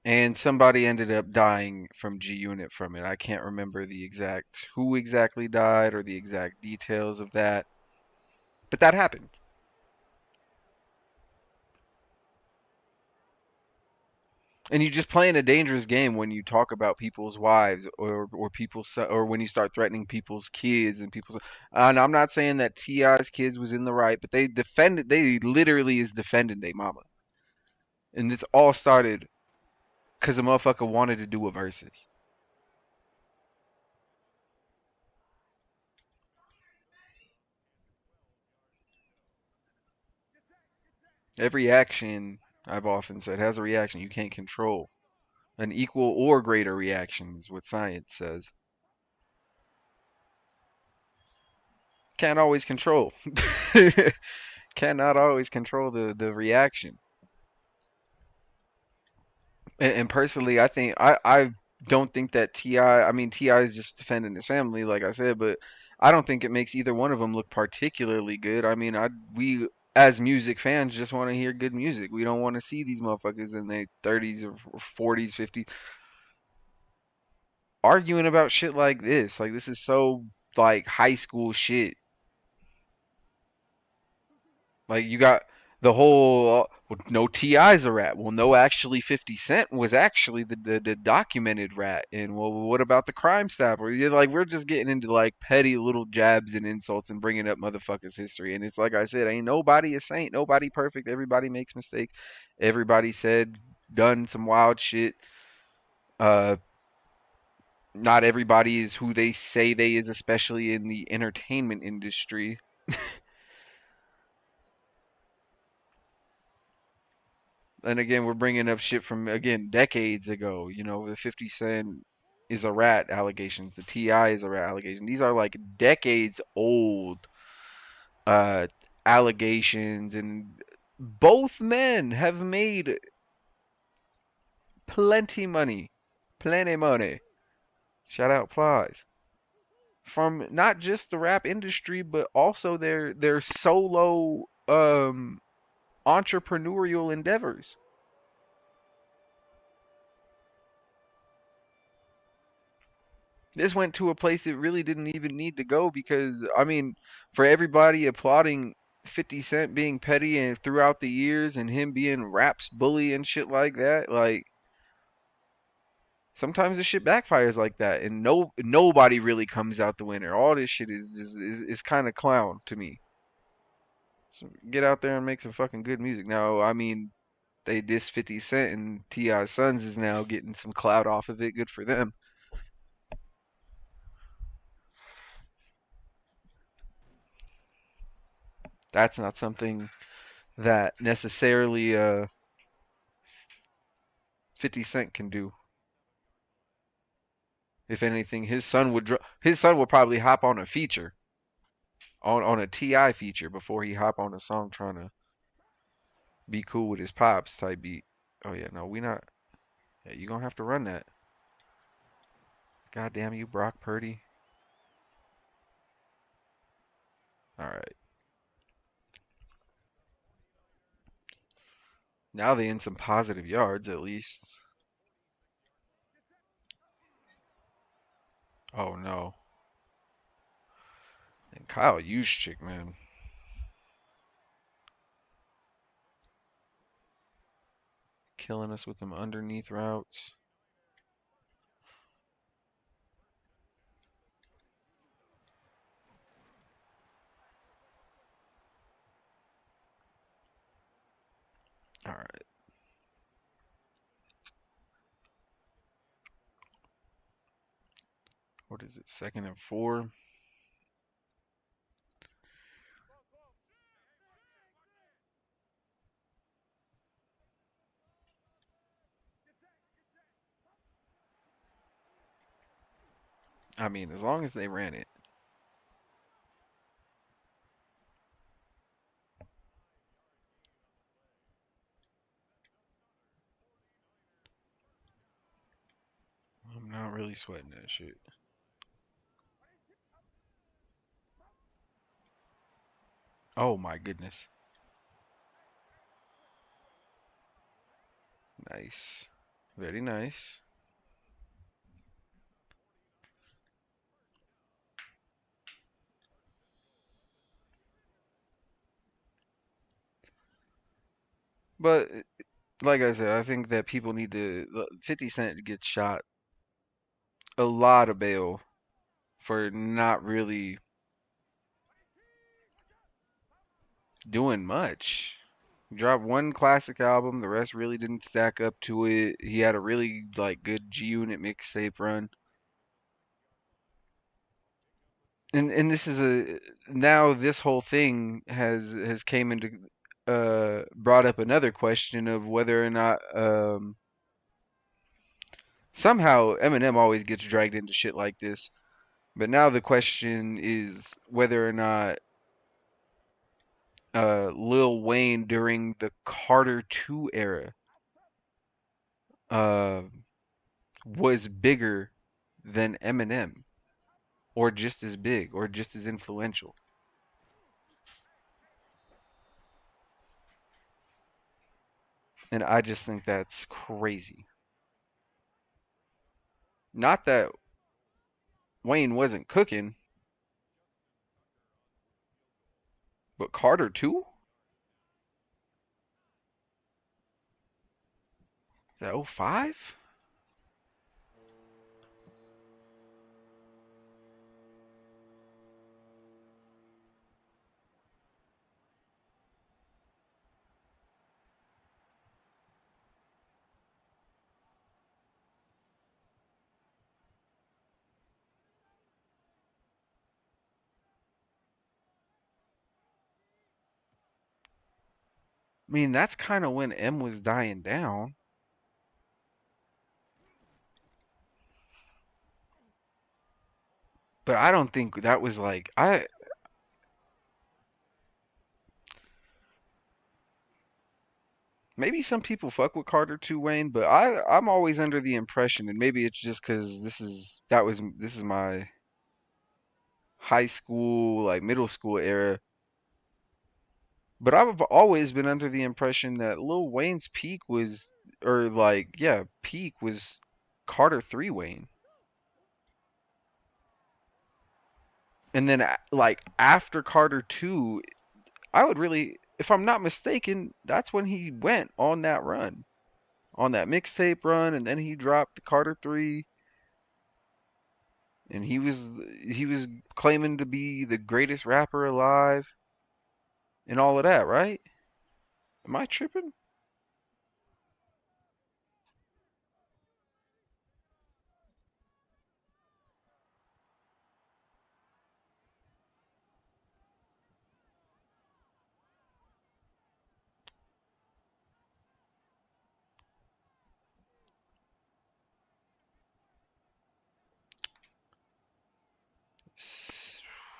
and somebody ended up dying from G Unit from it. I can't remember the exact who exactly died or the exact details of that, but that happened. And you just playing a dangerous game when you talk about people's wives or people's or when you start threatening people's kids and people's. And I'm not saying that Ti's kids was in the right, but they defended. They literally is defending their mama, and this all started because a motherfucker wanted to do a versus. Every action, I've often said, has a reaction you can't control. An equal or greater reaction is what science says. Can't always control. Cannot always control the reaction. And personally, I think I don't think that Ti. I mean, Ti is just defending his family, like I said, but I don't think it makes either one of them look particularly good. I mean, I we as music fans just want to hear good music. We don't want to see these motherfuckers in their 30s or 40s, 50s arguing about shit like this. Like this is so like high school shit. Like you got the whole well, no TI's a rat. Well, no, actually, 50 Cent was actually the documented rat. And well, what about the Crime Stopper? You're like we're just getting into like petty little jabs and insults and bringing up motherfuckers' history. And it's like I said, ain't nobody a saint, nobody perfect. Everybody makes mistakes. Everybody said done some wild shit. Uh, Not everybody is who they say they is, especially in the entertainment industry. And again, we're bringing up shit from again decades ago. You know, the 50 Cent is a rat allegations, the Ti is a rat allegation. These are like decades old uh allegations, and both men have made plenty money. Shout out Plies from not just the rap industry, but also their solo entrepreneurial endeavors. This went to a place it really didn't even need to go because I mean, for everybody applauding 50 Cent being petty and throughout the years and him being raps bully and shit like that, like Sometimes the shit backfires like that, and nobody really comes out the winner. All this shit is kind of clown to me. So get out there and make some fucking good music. Now, I mean, they diss 50 Cent and T.I.'s Sons is now getting some clout off of it. Good for them. That's not something that necessarily 50 Cent can do. If anything, his son would probably hop on a feature on a Ti feature before he hop on a song trying to be cool with his pops type beat. Oh yeah, no, we not. Yeah, you gonna have to run that. God damn you, Brock Purdy. All right, now they in some positive yards at least. Oh no, and Kyle Juszczyk, man, killing us with them underneath routes. All right, what is it? 2nd and 4. I mean, as long as they ran it. I'm not really sweating that shit. Oh my goodness. Nice. Very nice. But like I said, I think that people need to. 50 Cent gets shot a lot of bail for not really doing much. He dropped one classic album, the rest really didn't stack up to it. He had a really like good G Unit mixtape run. And this is a now this whole thing has came into brought up another question of whether or not somehow Eminem always gets dragged into shit like this. But now the question is whether or not Lil Wayne during the Carter 2 era uh, was bigger than Eminem, or just as big, or just as influential. And I just think that's crazy. Not that Wayne wasn't cooking, but Carter 2? Is that '05? I mean, that's kind of when M was dying down. But I don't think that was like I maybe some people fuck with Carter 2 Wayne, but I'm always under the impression, and maybe it's just because this is my high school like middle school era, but I've always been under the impression that Lil Wayne's peak was or like yeah peak was Carter 3 Wayne, and then like after Carter 2, I would really if I'm not mistaken, that's when he went on that run on that mixtape run, and then he dropped the Carter 3, and he was claiming to be the greatest rapper alive and all of that, right? Am I tripping?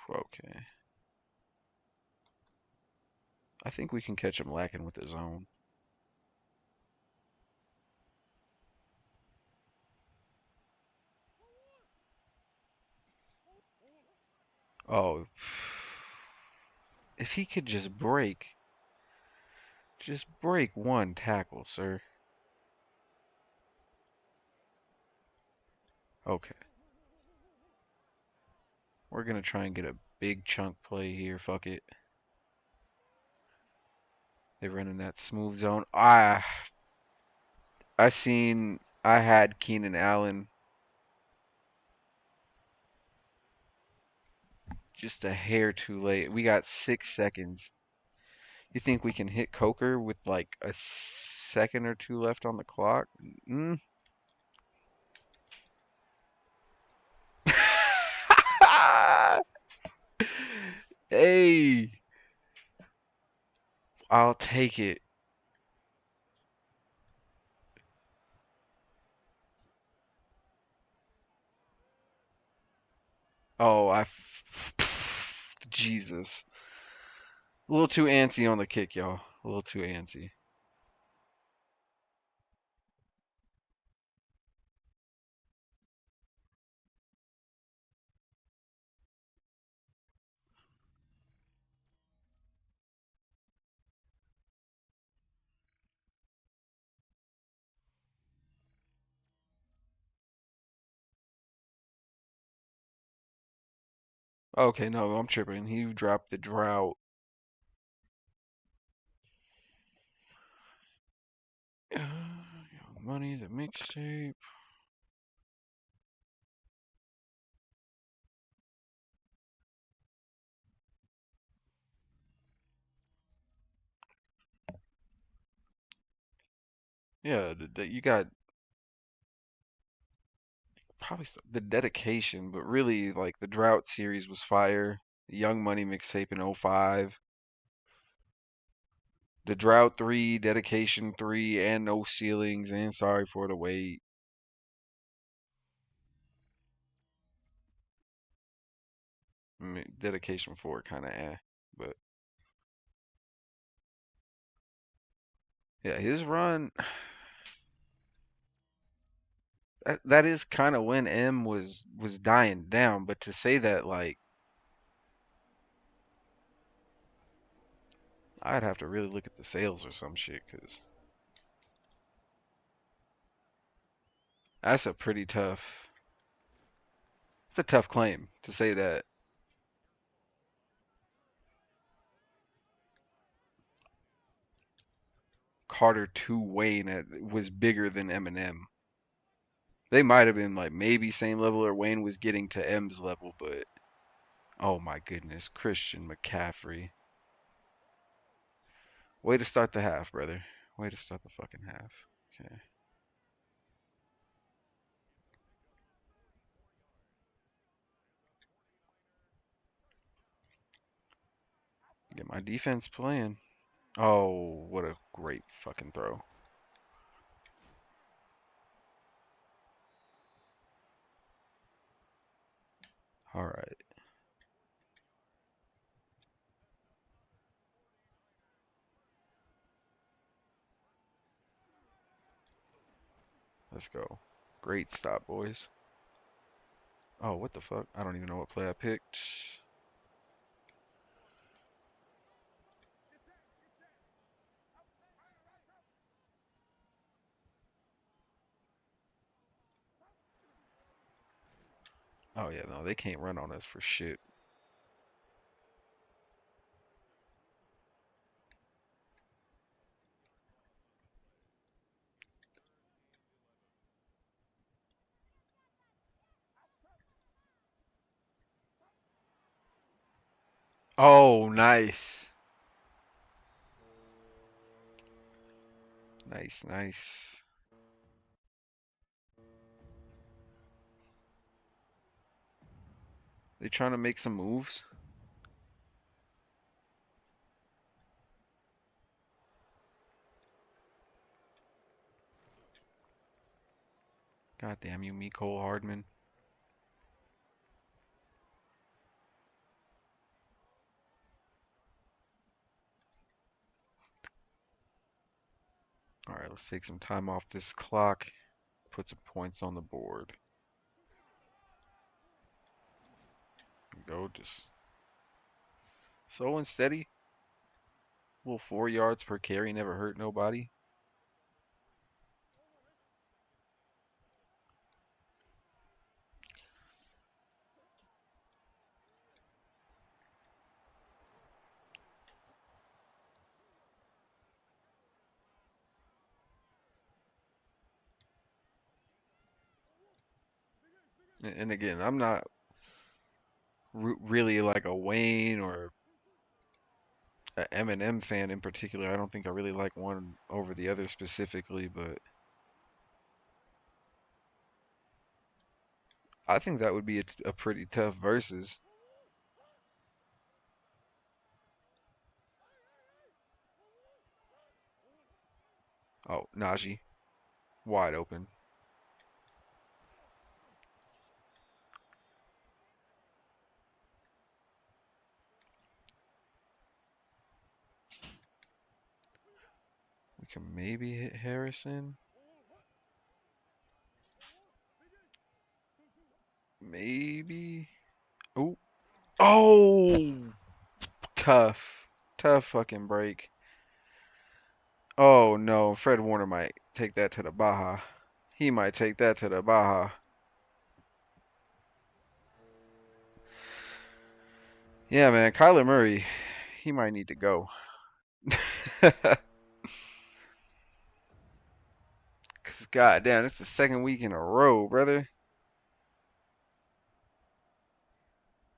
Okay. I think we can catch him lacking with his own. Oh, if he could just break one tackle, sir. Okay. We're gonna try and get a big chunk play here. Fuck it. They're running that smooth zone. I had Keenan Allen just a hair too late. We got 6 seconds. You think we can hit Coker with like a second or two left on the clock? Mm. Hey, I'll take it. Oh, Jesus. A little too antsy on the kick, y'all. A little too antsy. Okay, no, I'm tripping. He dropped the drought. Young Money, the mixtape. Yeah, you got probably the dedication, but really, like, the drought series was fire. The Young Money mixtape in '05. The drought 3, dedication 3, and no ceilings, and sorry for the wait. I mean, dedication 4 kind of but yeah, his run. That is kind of when M was dying down, but to say that, like, I'd have to really look at the sales or some shit, cause that's a pretty tough. It's a tough claim to say that Carter 2 Wayne was bigger than Eminem. They might have been like maybe same level, or Wayne was getting to M's level, but oh my goodness, Christian McCaffrey. Way to start the half, brother. Way to start the fucking half. Okay. Get my defense playing. Oh, what a great fucking throw. All right, let's go. Great stop, boys. Oh, what the fuck? I don't even know what play I picked. Oh yeah, no, they can't run on us for shit. Oh, nice. Nice, nice. They trying to make some moves? God damn you, Mecole Hardman. Alright, let's take some time off this clock. Put some points on the board. Go just slow and steady. Little 4 yards per carry, never hurt nobody. And again, I'm not really like a Wayne or a Eminem fan in particular. I don't think I really like one over the other specifically, but I think that would be a pretty tough versus. Oh, Najee, wide open. We can maybe hit Harrison. Maybe. Oh, oh, tough, tough fucking break. Oh no, Fred Warner might take that to the Baja. He might take that to the Baja. Yeah, man, Kyler Murray, he might need to go. Cause goddamn, it's the second week in a row, brother.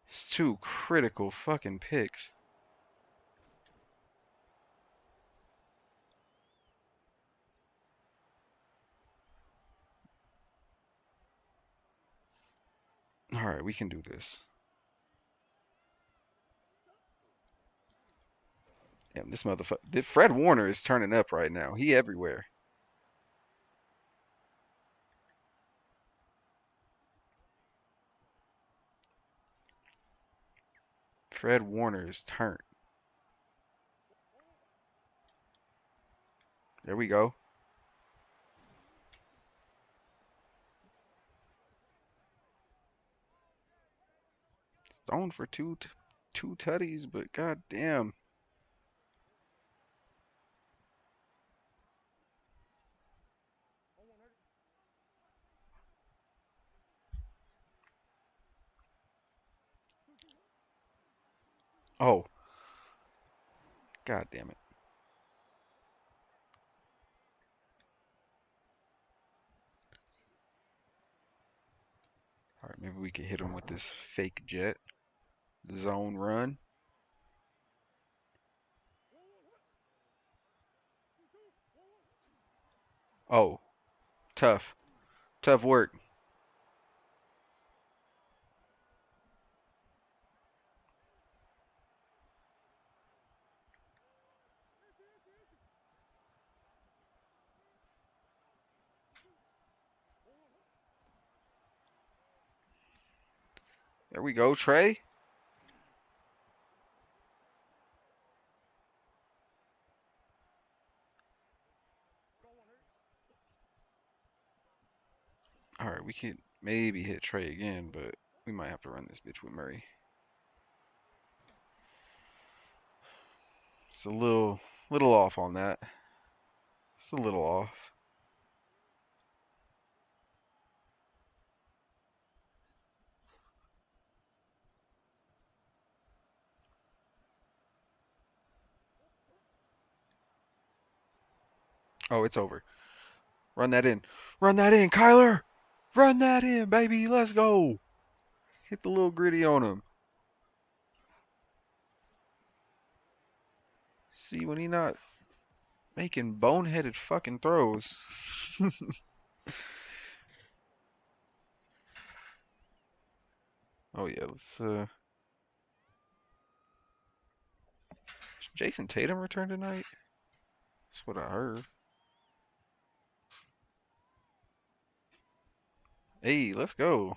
It's two critical fucking picks. All right, we can do this. Damn, this motherfucker. Fred Warner is turning up right now. He everywhere. Fred Warner is turned. There we go. Thrown for two tutties, but goddamn. Oh, god damn it. All right, maybe we could hit him with this fake jet zone run. Oh, tough, tough work. There we go, Trey. All right, we could maybe hit Trey again, but we might have to run this bitch with Murray. It's a little off on that. It's a little off. Oh, it's over. Run that in. Run that in, Kyler. Run that in, baby. Let's go. Hit the little gritty on him. See, when he not making boneheaded fucking throws. Oh yeah, let's is Jason Tatum return tonight? That's what I heard. Hey, let's go.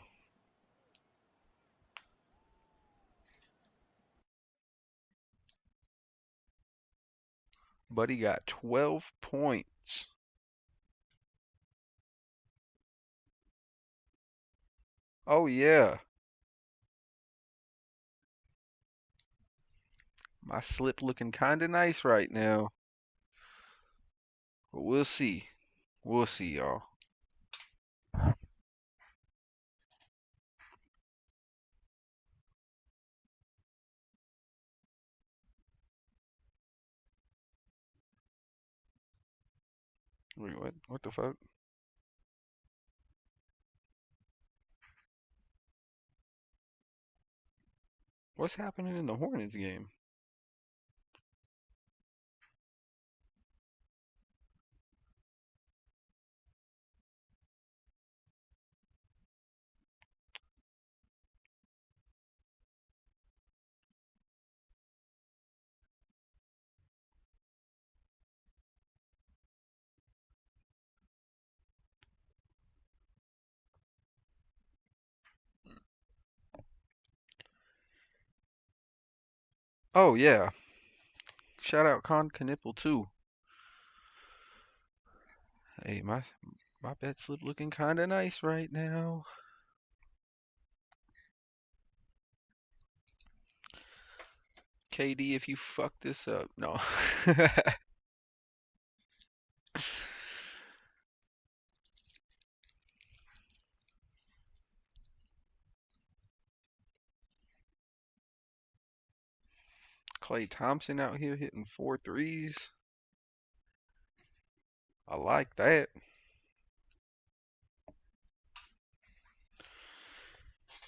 Buddy got 12 points. Oh yeah. My slip looking kinda nice right now. But we'll see. We'll see, y'all. Wait, what? What the fuck? What's happening in the Hornets game? Oh yeah. Shout out Con Knipple too. Hey, my bet slip looking kinda nice right now. KD, if you fuck this up. No. Klay Thompson out here hitting 4 threes. I like that.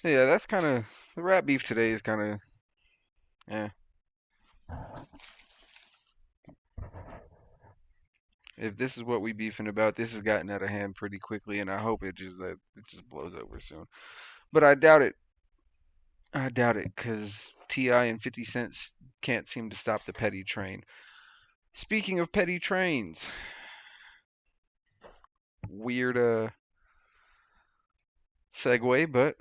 Yeah, that's kind of the rap beef today is kind of eh. If this is what we beefing about, this has gotten out of hand pretty quickly, and I hope it just blows over soon. But I doubt it. I doubt it, cause Ti and 50 Cent can't seem to stop the petty train. Speaking of petty trains, weird segue, but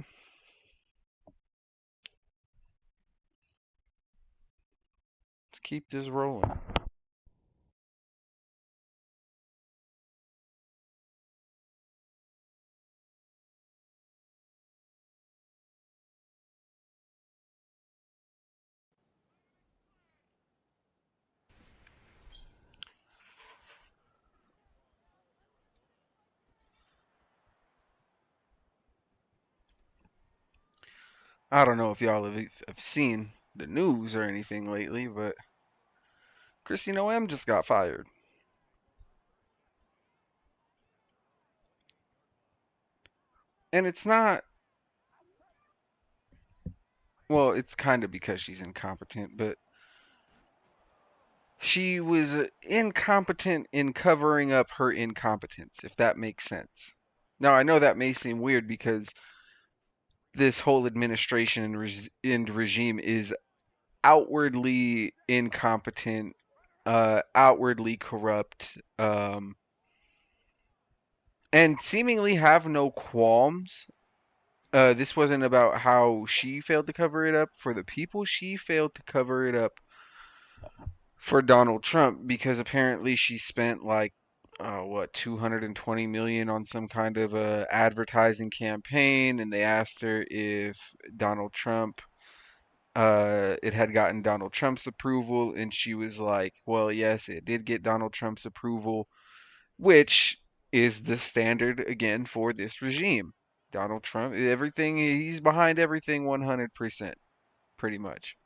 let's keep this rolling. I don't know if y'all have seen the news or anything lately, but Christina M just got fired. And it's not, well, it's kind of because she's incompetent, but she was incompetent in covering up her incompetence, if that makes sense. Now, I know that may seem weird because this whole administration and regime is outwardly incompetent, outwardly corrupt, and seemingly have no qualms. This wasn't about how she failed to cover it up for the people. She failed to cover it up for Donald Trump because apparently she spent like what 220 million on some kind of a advertising campaign, and they asked her if Donald Trump it had gotten Donald Trump's approval, and she was like, well, yes, it did get Donald Trump's approval, which is the standard again for this regime. Donald Trump, everything, he's behind everything 100%, pretty much.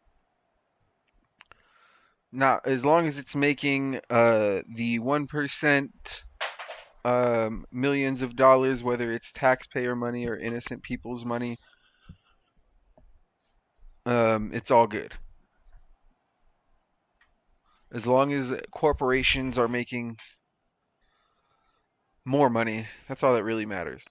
Now, as long as it's making the 1% millions of dollars, whether it's taxpayer money or innocent people's money, it's all good. As long as corporations are making more money, that's all that really matters.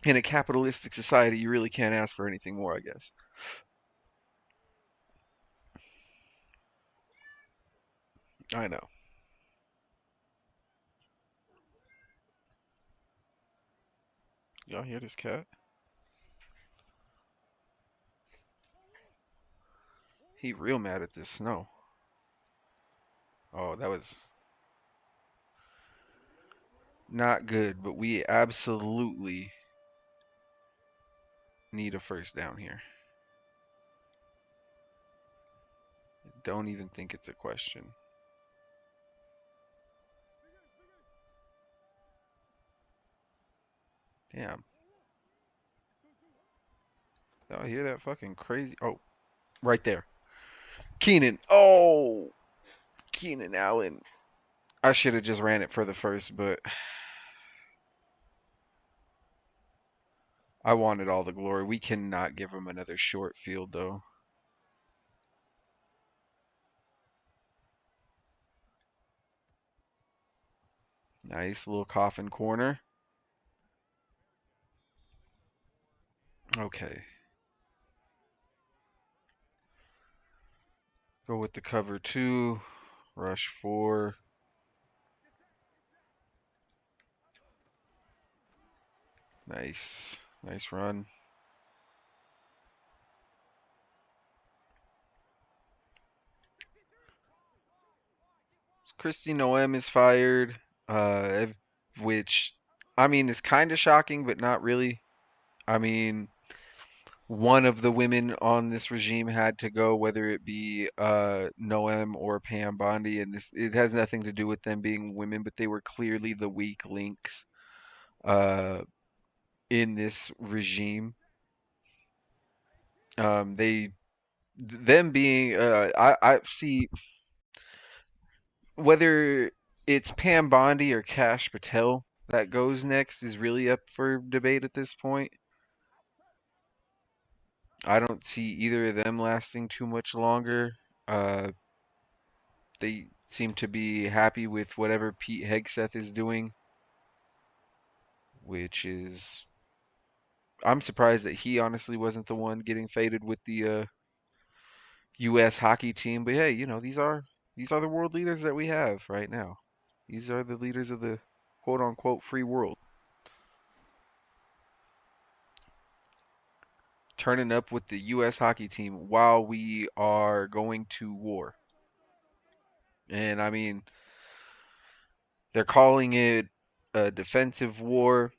In a capitalistic society, you really can't ask for anything more, I guess. I know. Y'all hear this cat? He real mad at this snow. Oh, that was not good, but we absolutely need a first down here. Don't even think it's a question. Damn. Y'all hear that fucking crazy? Oh, right there. Keenan. Oh, Keenan Allen. I should have just ran it for the first, but I wanted all the glory. We cannot give him another short field, though. Nice little coffin corner. Okay. Go with the cover two. Rush four. Nice. Nice run. Christy Noem is fired, which, I mean, is kind of shocking, but not really. I mean, one of the women on this regime had to go, whether it be Noem or Pam Bondi, and this it has nothing to do with them being women, but they were clearly the weak links uh, in this regime. They them being I see whether it's Pam Bondi or Cash Patel that goes next is really up for debate at this point. I don't see either of them lasting too much longer. Uh, they seem to be happy with whatever Pete Hegseth is doing, which is I'm surprised that he honestly wasn't the one getting faded with the U.S. hockey team. But hey, these are the world leaders that we have right now. These are the leaders of the quote unquote free world. Turning up with the U.S. hockey team while we are going to war. And I mean, they're calling it a defensive war,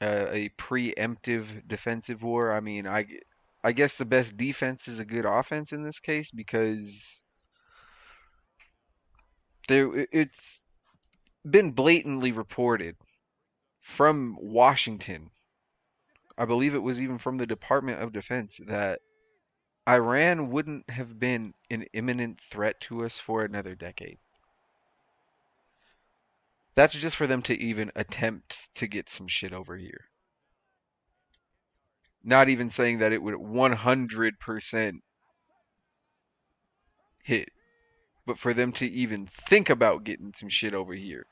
a preemptive defensive war. I mean, I guess the best defense is a good offense in this case because it's been blatantly reported from Washington. I believe it was even from the Department of Defense that Iran wouldn't have been an imminent threat to us for another decade. That's just for them to even attempt to get some shit over here. Not even saying that it would 100% hit, but for them to even think about getting some shit over here,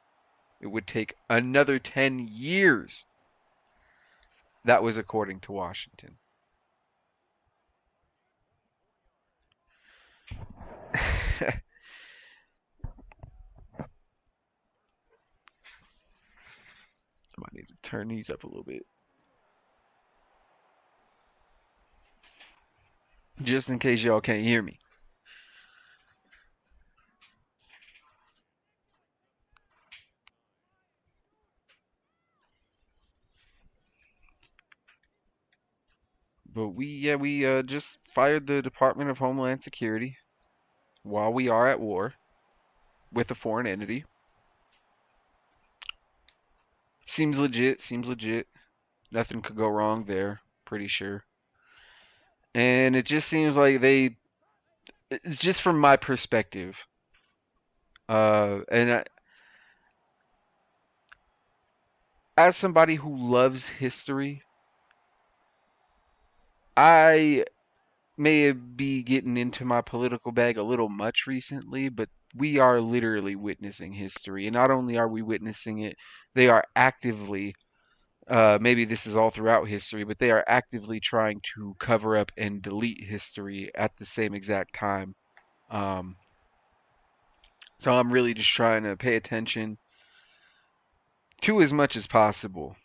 it would take another 10 years. That was according to Washington. I might need to turn these up a little bit. Just in case y'all can't hear me. But we just fired the Department of Homeland Security while we are at war with a foreign entity. Seems legit, seems legit. Nothing could go wrong there, pretty sure. And it just seems like just from my perspective, and as somebody who loves history, I may be getting into my political bag a little much recently, but we are literally witnessing history. And not only are we witnessing it, they are actively, maybe this is all throughout history, but they are actively trying to cover up and delete history at the same exact time. Um, so I'm really just trying to pay attention to as much as possible.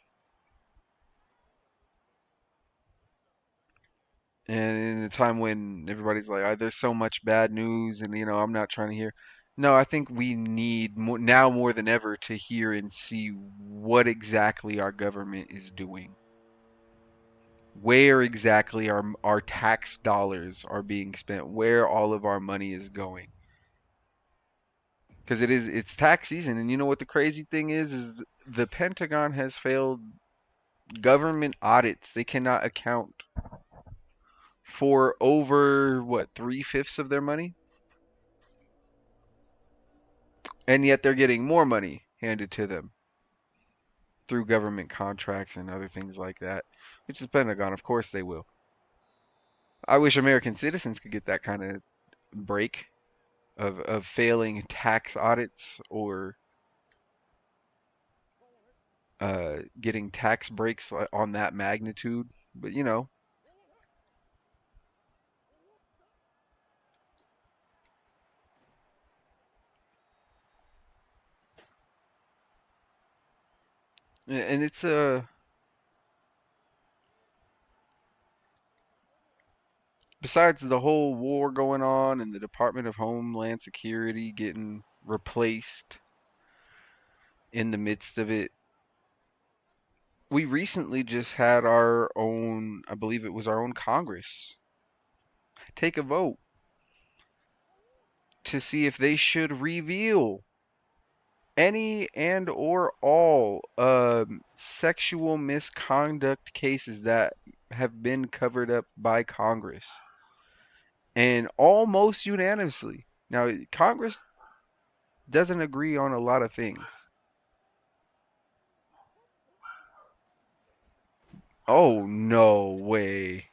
And in a time when everybody's like, there's so much bad news, and I'm not trying to hear. No, I think we need more now more than ever to hear and see what exactly our government is doing. Where exactly our tax dollars are being spent, where all of our money is going. Because it's tax season, and you know what the crazy thing is the Pentagon has failed government audits. They cannot account for over what 3/5 of their money, and yet they're getting more money handed to them through government contracts and other things like that, which is Pentagon. Of course they will. I wish American citizens could get that kind of break of failing tax audits or getting tax breaks on that magnitude. But and it's besides the whole war going on and the Department of Homeland Security getting replaced in the midst of it, we recently just had our own, I believe it was our own Congress, take a vote to see if they should reveal any and or all sexual misconduct cases that have been covered up by Congress. And almost unanimously. Now, Congress doesn't agree on a lot of things. Oh, no way.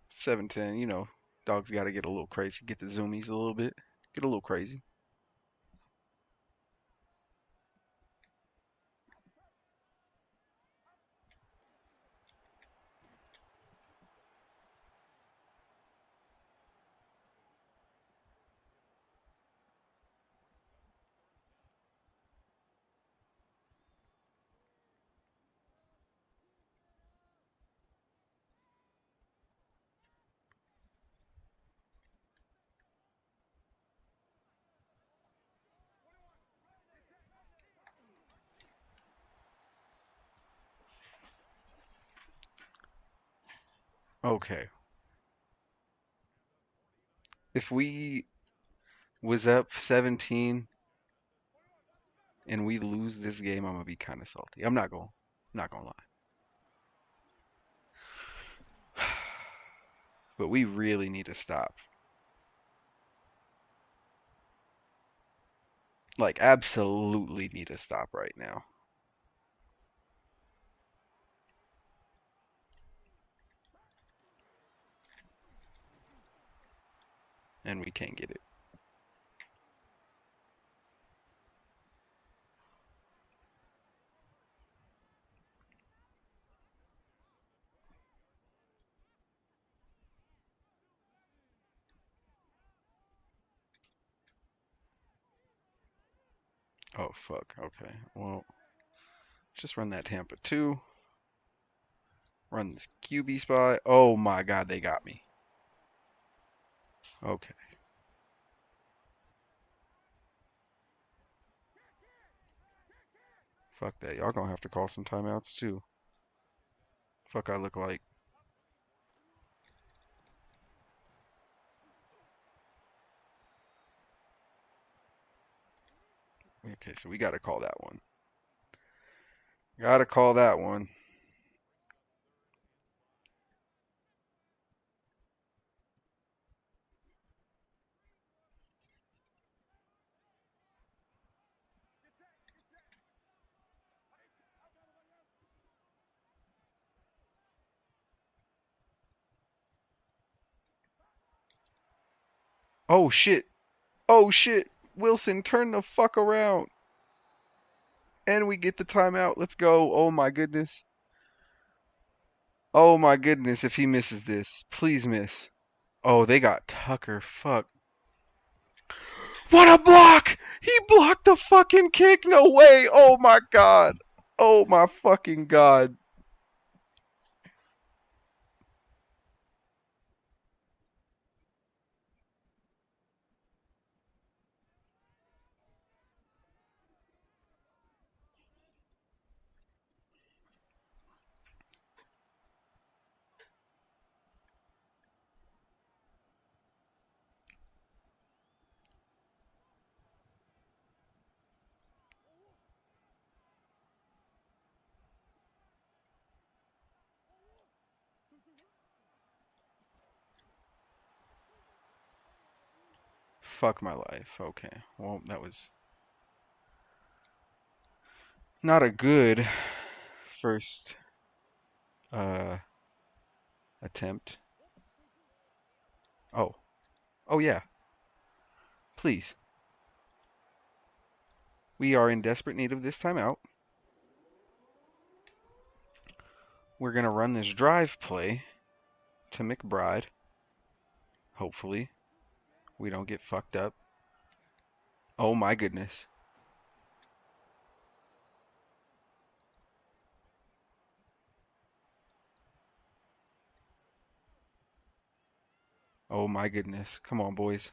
710, dogs got to get a little crazy, get the zoomies a little bit, get a little crazy. Okay. If we was up 17 and we lose this game, I'm gonna be kind of salty. I'm not gonna lie. But we really need to stop. Like absolutely need to stop right now. And we can't get it. Oh fuck. Okay. Well, just run that Tampa 2. Run this QB spy. Oh my god, they got me. Okay. Fuck that. Y'all gonna have to call some timeouts too. Fuck I look like. Okay, so we gotta call that one. Gotta call that one. Oh shit. Oh shit. Wilson, turn the fuck around. And we get the timeout. Let's go. Oh my goodness. Oh my goodness, if he misses this. Please miss. Oh, they got Tucker. Fuck. What a block! He blocked the fucking kick. No way. Oh my god. Oh my fucking god. Fuck my life. Okay. Well, that was not a good first uh attempt. Oh. Oh yeah. Please. We are in desperate need of this timeout. We're gonna run this drive play to McBride. Hopefully, we don't get fucked up. Oh my goodness. Oh my goodness. Come on, boys.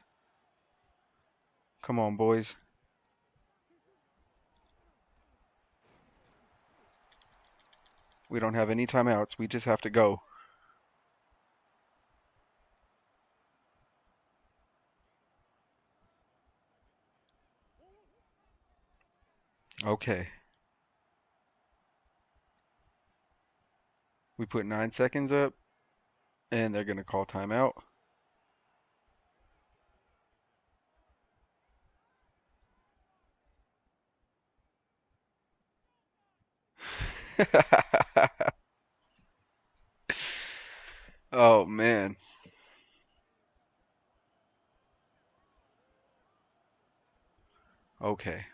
Come on, boys. We don't have any timeouts. We just have to go. Okay. We put 9 seconds up, and they're gonna call timeout. Oh man. Okay.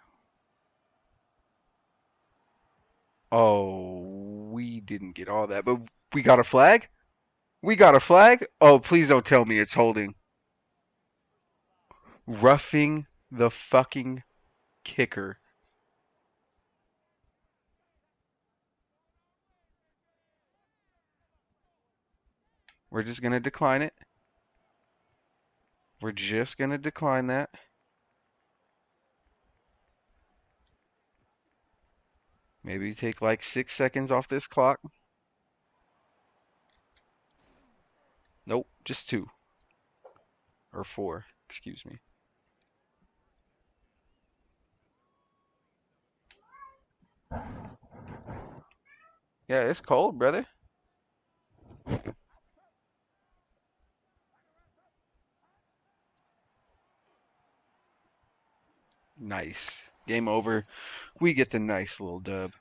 Oh, we didn't get all that, but we got a flag? We got a flag? Oh, please don't tell me it's holding. Roughing the fucking kicker. We're just gonna decline it. We're just gonna decline that. Maybe take like 6 seconds off this clock. Nope, just 2. Or 4, excuse me. Yeah, it's cold, brother. Nice. Game over. We get the nice little dub.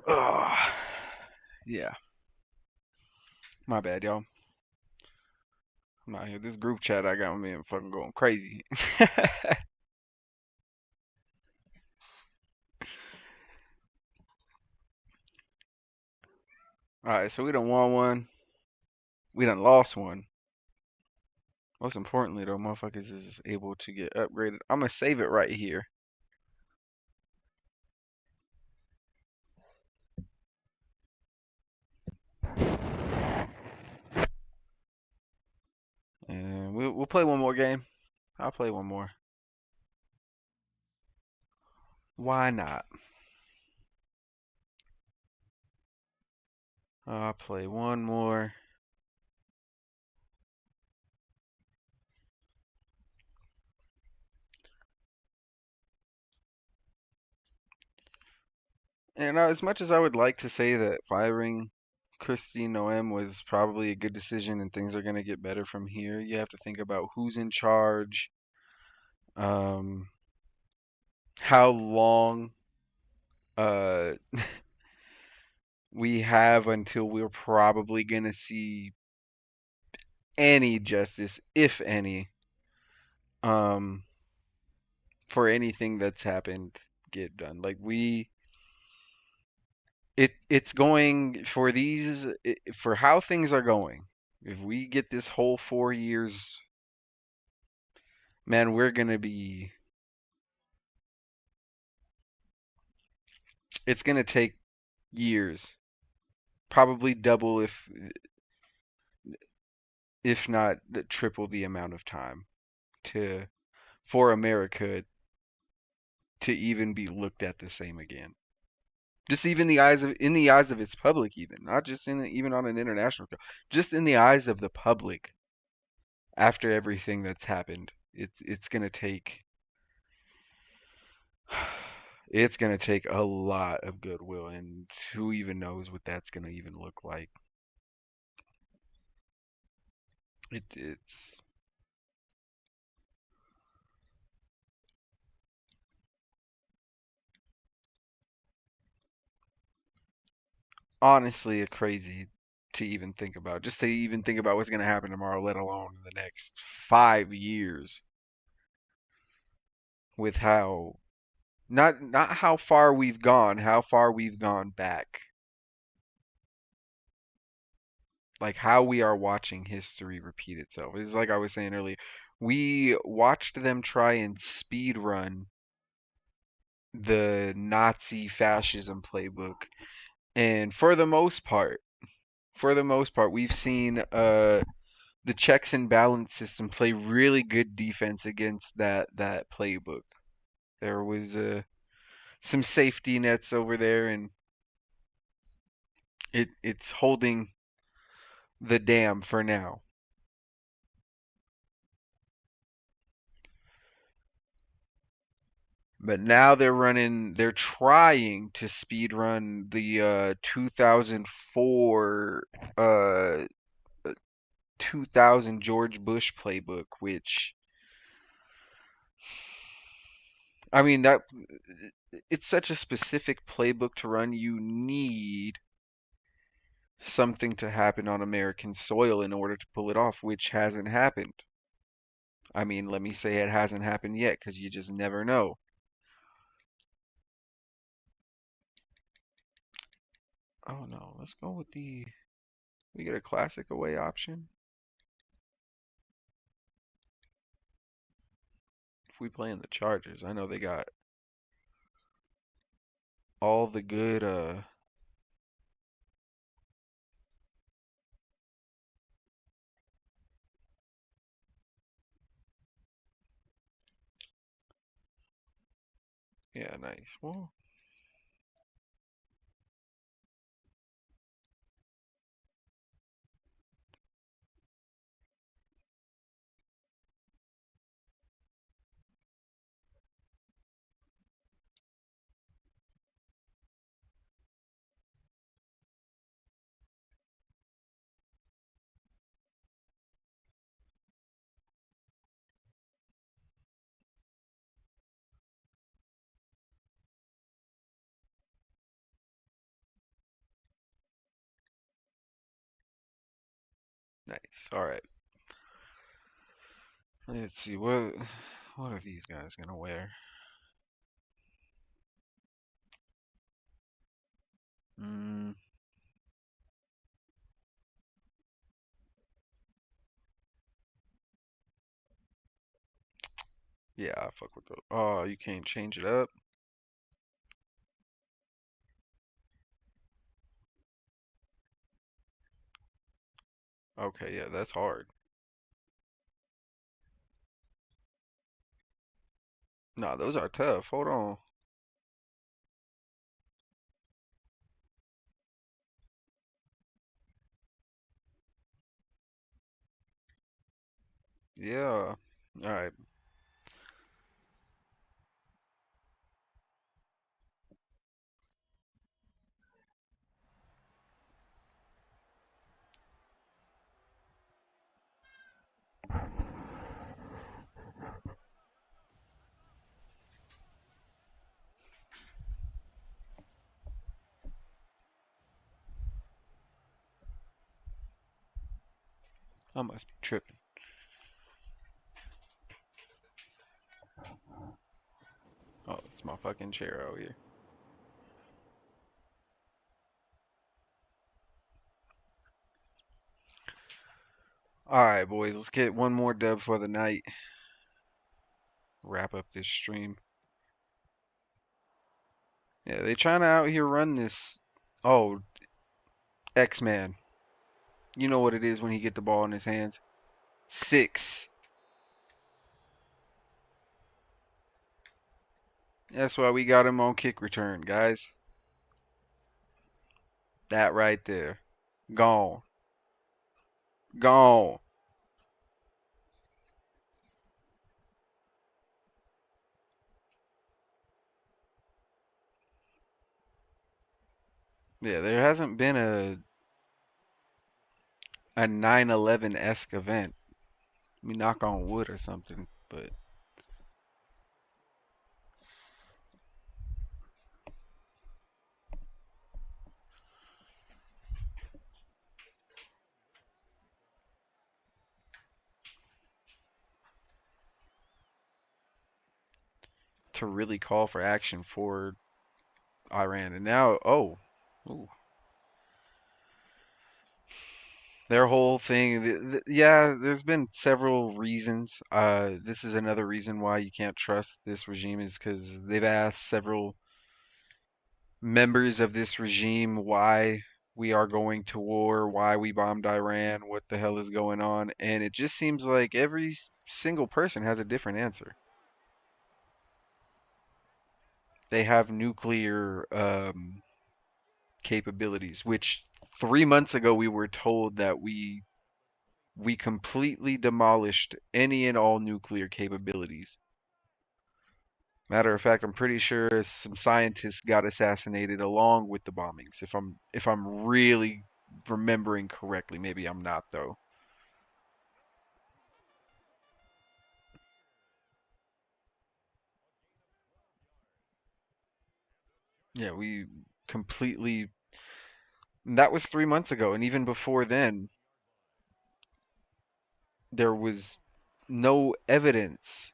Oh, yeah. My bad, y'all. I'm out here. This group chat I got me fucking going crazy. All right, so we done won one. We done lost one. Most importantly, though, motherfuckers is able to get upgraded. I'm gonna save it right here. And we'll play one more game. I'll play one more. Why not? I'll play one more. And as much as I would like to say that firing Christine Noem was probably a good decision and things are going to get better from here, you have to think about who's in charge, um, how long uh, we have until we're probably going to see any justice, if any, um, for anything that's happened get done. Like it's going for for how things are going. If we get this whole 4 years, man, we're gonna be. It's gonna take years, probably double if not triple the amount of time to for America to even be looked at the same again. Just even the eyes of in the eyes of its public, even not just even on an international scale, just in the eyes of the public. After everything that's happened, it's gonna take it's gonna take a lot of goodwill, and who even knows what that's gonna even look like. It's honestly a crazy to even think about. Just to even think about what's gonna happen tomorrow, let alone in the next 5 years, with how not how far we've gone, how far we've gone back. Like how we are watching history repeat itself. It's like I was saying earlier. We watched them try and speed run the Nazi fascism playbook, and for the most part, we've seen the checks and balance system play really good defense against that playbook. There was some safety nets over there, and it's holding the dam for now. But now they're trying to speed run the 2004 uh 2000 George Bush playbook, which I mean that it's such a specific playbook to run. You need something to happen on American soil in order to pull it off, which hasn't happened. I mean, let me say it hasn't happened yet because you just never know. Oh no, let's go with we get a classic away option. If we play in the Chargers, I know they got all the good yeah, nice. Well, Nice. All right. Let's see what are these guys gonna wear? Mm, yeah, I fuck with those. Oh, you can't change it up. Okay, yeah, that's hard. Nah, those are tough. Hold on. Yeah. All right. I must be tripping. Oh, it's my fucking chair out here. All right, boys, let's get one more dub for the night. Wrap up this stream. Yeah, they trying to out here run this. Oh, X-Man. You know what it is when he get the ball in his hands. Six. That's why we got him on kick return, guys. That right there. Gone. Gone. Yeah, there hasn't been a 9/11-esque event. Let me knock on wood or something, but to really call for action for Iran. And now, oh, ooh, their whole thing. Yeah, there's been several reasons. This is another reason why you can't trust this regime is because they've asked several members of this regime why we are going to war, why we bombed Iran, what the hell is going on, and it just seems like every single person has a different answer. They have nuclear capabilities, which 3 months ago we were told that we completely demolished any and all nuclear capabilities. Matter of fact, I'm pretty sure some scientists got assassinated along with the bombings. If I'm really remembering correctly, maybe I'm not though. Yeah, we completely. That was 3 months ago, and even before then, there was no evidence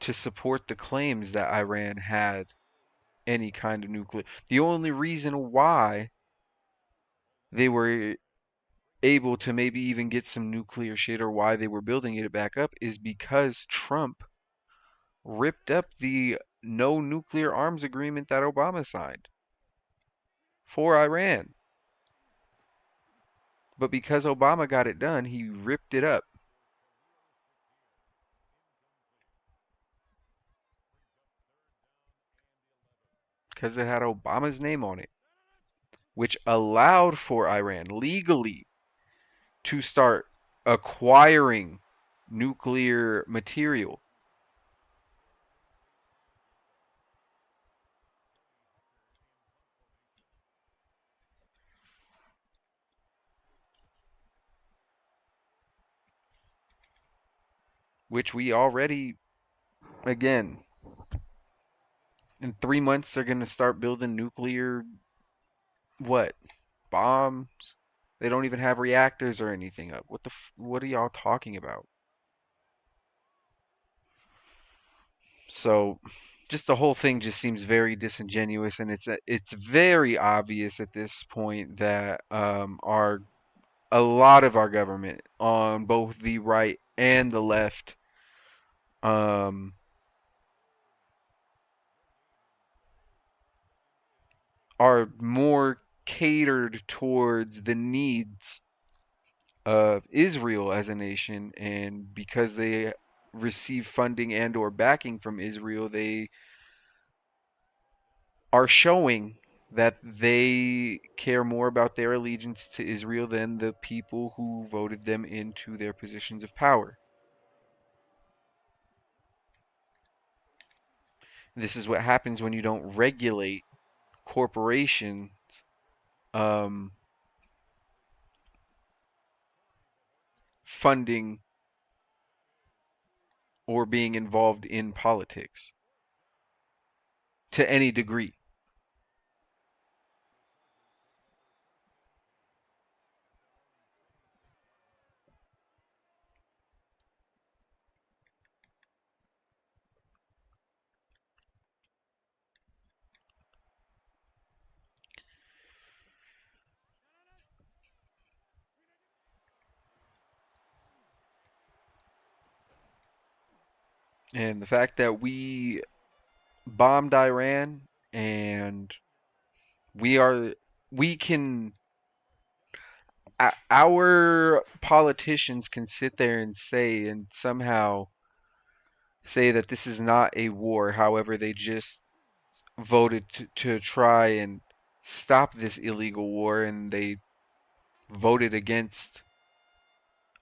to support the claims that Iran had any kind of nuclear. The only reason why they were able to maybe even get some nuclear shit or why they were building it back up is because Trump ripped up the no nuclear arms agreement that Obama signed for Iran. But because Obama got it done, he ripped it up because it had Obama's name on it, which allowed for Iran legally to start acquiring nuclear material, which we already, again, in 3 months they're going to start building nuclear, what, bombs? They don't even have reactors or anything up. What are y'all talking about? So just the whole thing just seems very disingenuous, and it's very obvious at this point that our a lot of our government on both the right and the left um, are more catered towards the needs of Israel as a nation, and because they receive funding and or backing from Israel, they are showing that they care more about their allegiance to Israel than the people who voted them into their positions of power. This is what happens when you don't regulate corporations um, funding or being involved in politics to any degree. And the fact that we bombed Iran and we are we can our politicians can sit there and say and somehow say that this is not a war. However, they just voted to try and stop this illegal war, and they voted against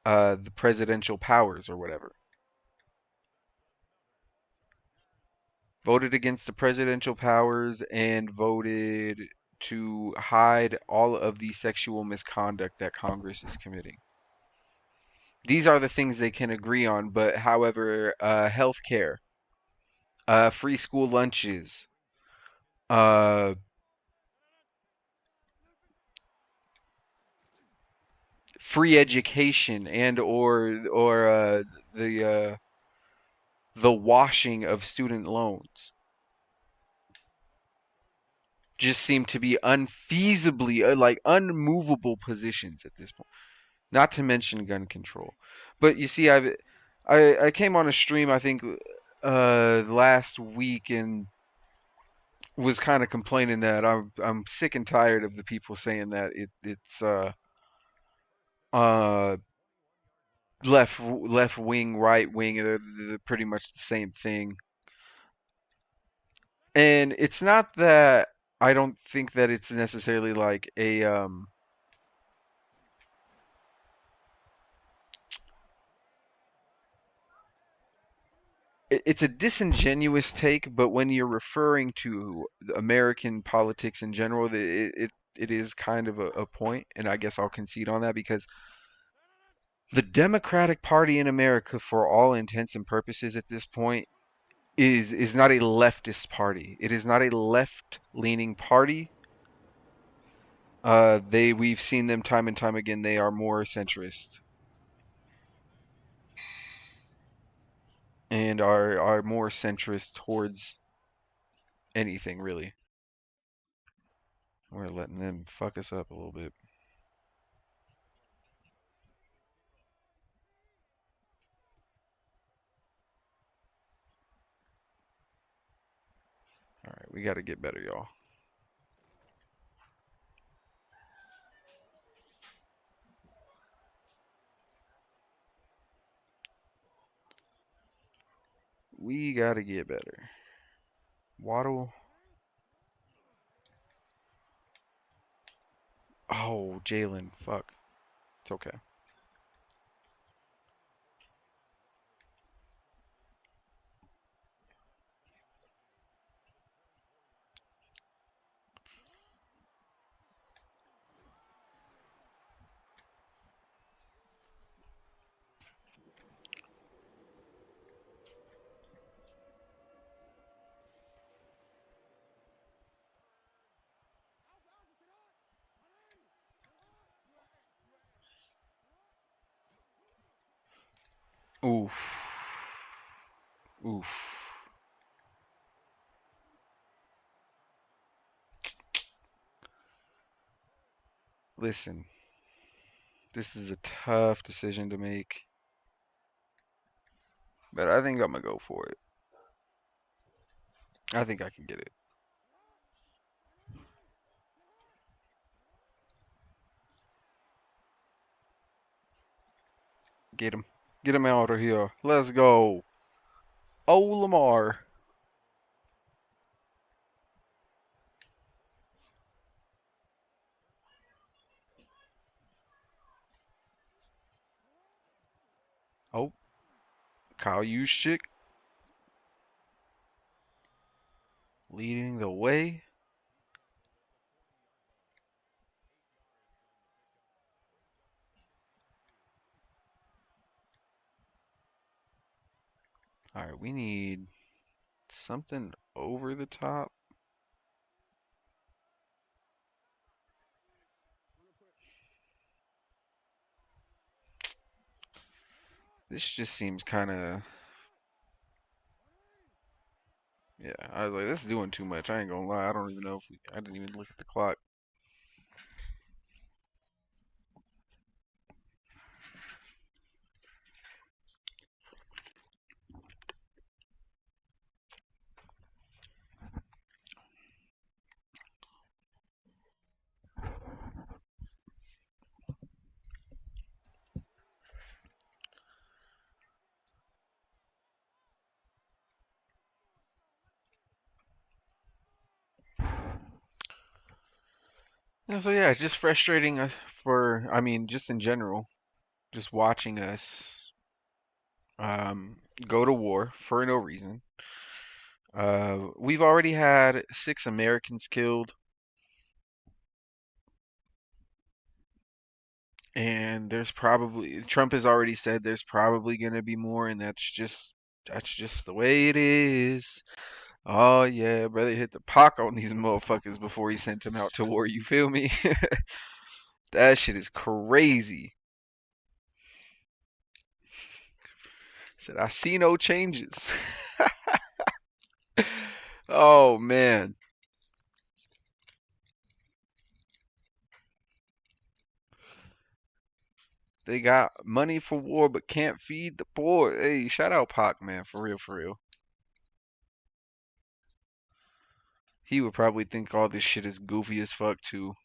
the presidential powers or whatever. Voted against the presidential powers and voted to hide all of the sexual misconduct that Congress is committing. These are the things they can agree on, but however, healthcare, free school lunches, uh, free education, and the washing of student loans just seem to be unfeasibly like unmovable positions at this point. Not to mention gun control. But you see, I came on a stream I think last week and was kind of complaining that I'm sick and tired of the people saying that it's uh left wing, right wing, they're pretty much the same thing. And it's not that I don't think that it's necessarily like it's a disingenuous take, but when you're referring to American politics in general, it is kind of a point, and I guess I'll concede on that because the Democratic Party in America, for all intents and purposes at this point, is not a leftist party. It is not a left-leaning party. We've seen them time and time again. They are more centrist and are more centrist towards anything really. We're letting them fuck us up a little bit. All right, we got to get better, y'all. We got to get better. Waddle. Oh, Jalen. Fuck. It's okay. Oof. Listen, this is a tough decision to make, but I think I'm gonna go for it. I think I can get it. Get him. Get him out of here. Let's go. Oh, Lamar. Oh, Kyle Juszczyk leading the way. All right, we need something over the top. This just seems kind of, yeah. I was like, this is doing too much. I ain't gonna lie. I don't even know if I didn't even look at the clock. And so yeah, it's just frustrating for, I mean, just in general, just watching us go to war for no reason. We've already had 6 Americans killed, and there's probably Trump has already said there's probably gonna be more, and that's just the way it is. Oh yeah, brother hit the pock on these motherfuckers before he sent them out to war. You feel me? That shit is crazy. Said I see no changes. Oh man, they got money for war but can't feed the poor. Hey, shout out Pac, man, for real, for real. He would probably think all this shit is goofy as fuck too.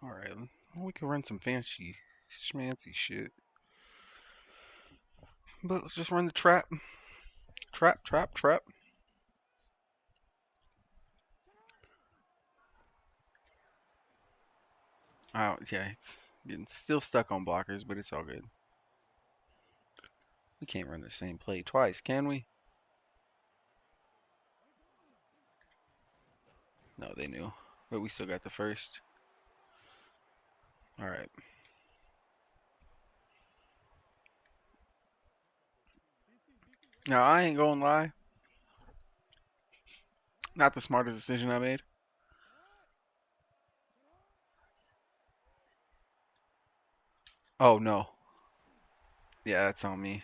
All right, we can run some fancy, schmancy shit, but let's just run the trap, trap, trap, trap. Oh yeah, it's getting still stuck on blockers, but it's all good. We can't run the same play twice, can we? No, they knew, but we still got the first. All right. Now I ain't gonna lie, not the smartest decision I made. Oh no, yeah, that's on me.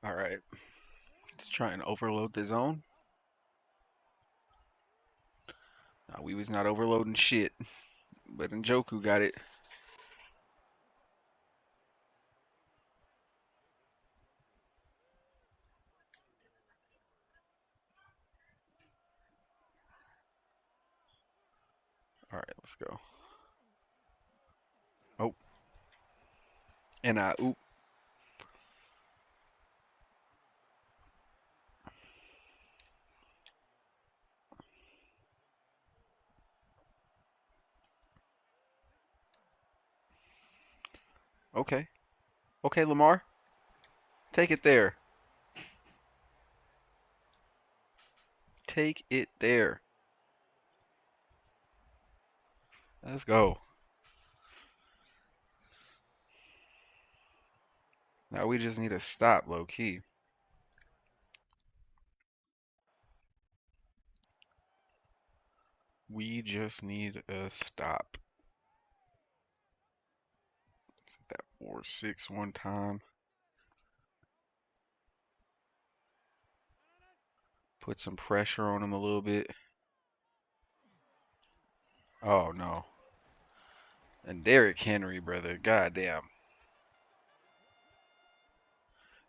All right, let's try and overload the zone. We was not overloading shit, but Njoku got it. All right, let's go. Oh, and I oop. Okay. Okay, Lamar. Take it there. Take it there. Let's go. Now we just need to stop low key. We just need a stop. That 4-6 one time. Put some pressure on him a little bit. Oh no. And Derrick Henry, brother. Goddamn.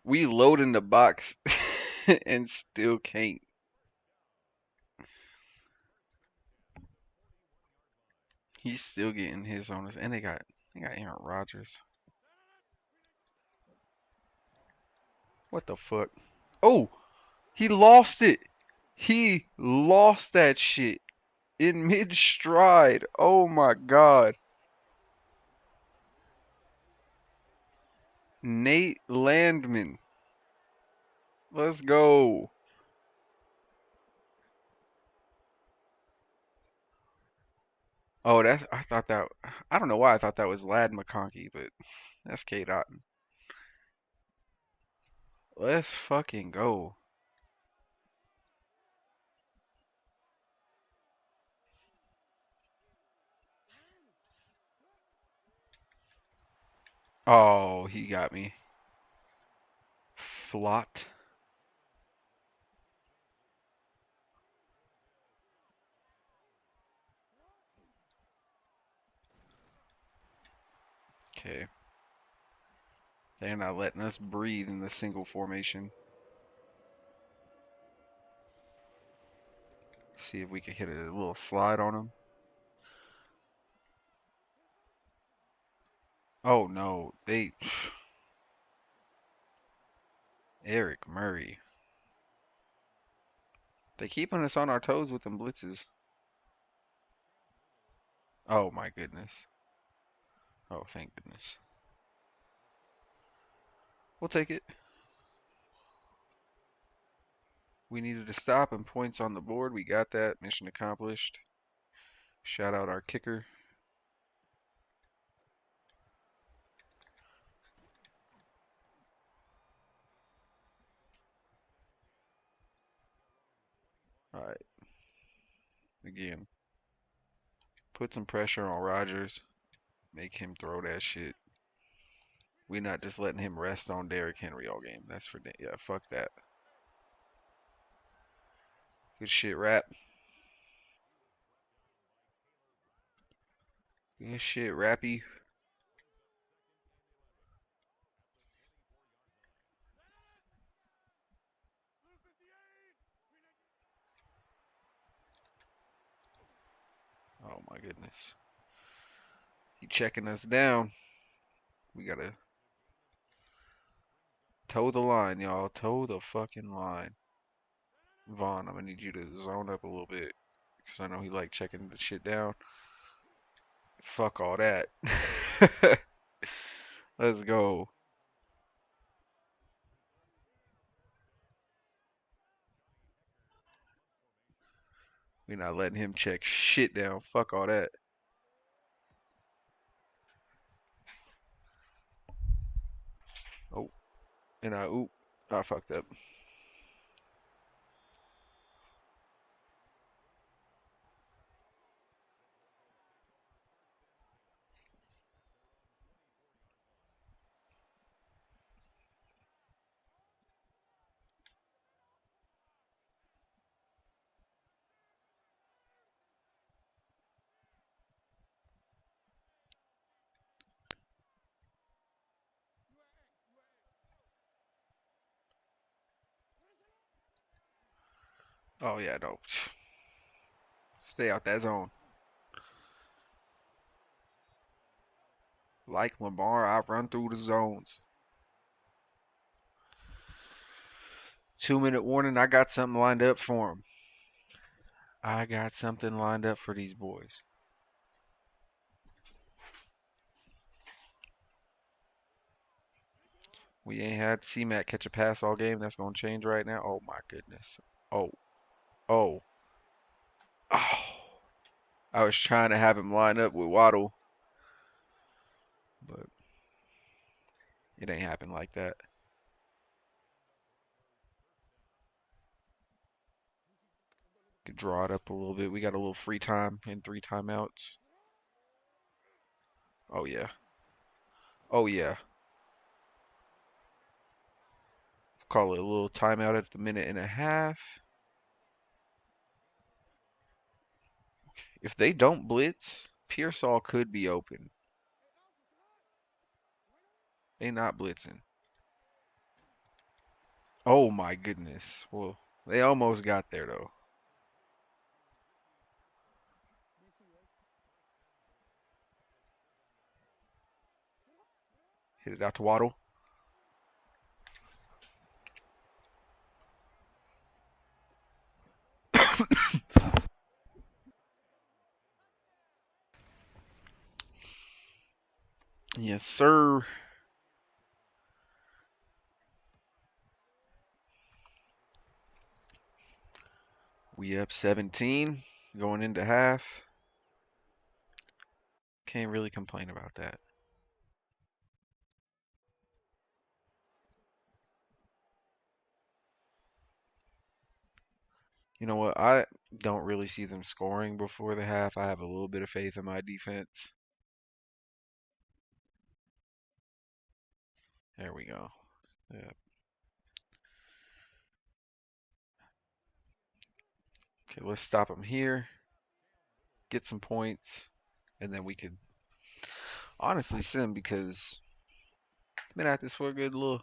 We load in the box and still can't. He's still getting his on us. And they got Aaron Rodgers. What the fuck? Oh, he lost it. He lost that shit in mid stride. Oh my god. Nate Landman. Let's go. Oh, I thought that I don't know why I thought that was Lad McConkey, but that's K Dot. Let's fucking go. Oh, he got me. Flot. Okay. They're not letting us breathe in the single formation. See if we can hit a little slide on him. Oh no, they Eric Murray. They keeping us on our toes with them blitzes. Oh my goodness. Oh, thank goodness. We'll take it. We needed to stop and points on the board. We got that. Mission accomplished. Shout out our kicker. Alright, again. Put some pressure on Rodgers. Make him throw that shit. We not just letting him rest on Derrick Henry all game. That's for yeah, fuck that. Good shit, Rap. Good shit, Rappy. Oh my goodness. He checking us down. We gotta toe the line, y'all. Toe the fucking line. Vaughn, I'm gonna need you to zone up a little bit. Because I know he like checking the shit down. Fuck all that. Let's go. We not letting him check shit down. Fuck all that. Oh, and oop. I fucked up. Oh yeah, no. Stay out that zone. Like Lamar, I run through the zones. 2 minute warning. I got something lined up for them. I got something lined up for these boys. We ain't had C-Mac catch a pass all game. That's going to change right now. Oh, my goodness. Oh, oh, oh. I was trying to have him line up with Waddle, but it ain't happened like that. Could draw it up a little bit. We got a little free time and 3 timeouts. Oh, yeah. Oh, yeah. Call it a little timeout at the minute and a half. If they don't blitz, Pearsall could be open. They not blitzing. Oh my goodness. Well, they almost got there though. Hit it out to Waddle. Yes, sir. We up 17 going into half. Can't really complain about that. You know what? I don't really see them scoring before the half. I have a little bit of faith in my defense. There we go. Yeah. Okay, let's stop them here. Get some points, and then we could honestly sim because I've been at this for a good little,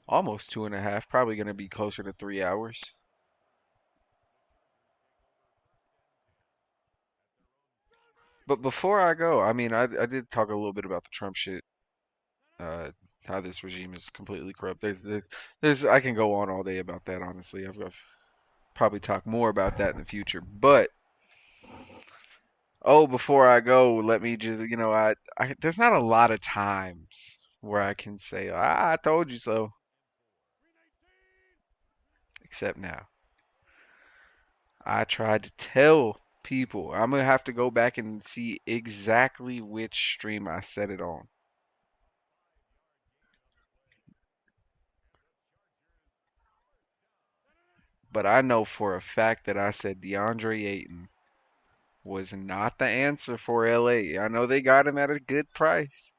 almost 2.5. Probably gonna be closer to 3 hours. But before I go, I mean, I did talk a little bit about the Trump shit. Uh, how this regime is completely corrupt. There's I can go on all day about that. Honestly, I've probably talk more about that in the future. But oh, before I go, let me just I there's not a lot of times where I can say I told you so, except now. I tried to tell people. I'm gonna have to go back and see exactly which stream I said it on. But I know for a fact that I said DeAndre Ayton was not the answer for LA. I know they got him at a good price.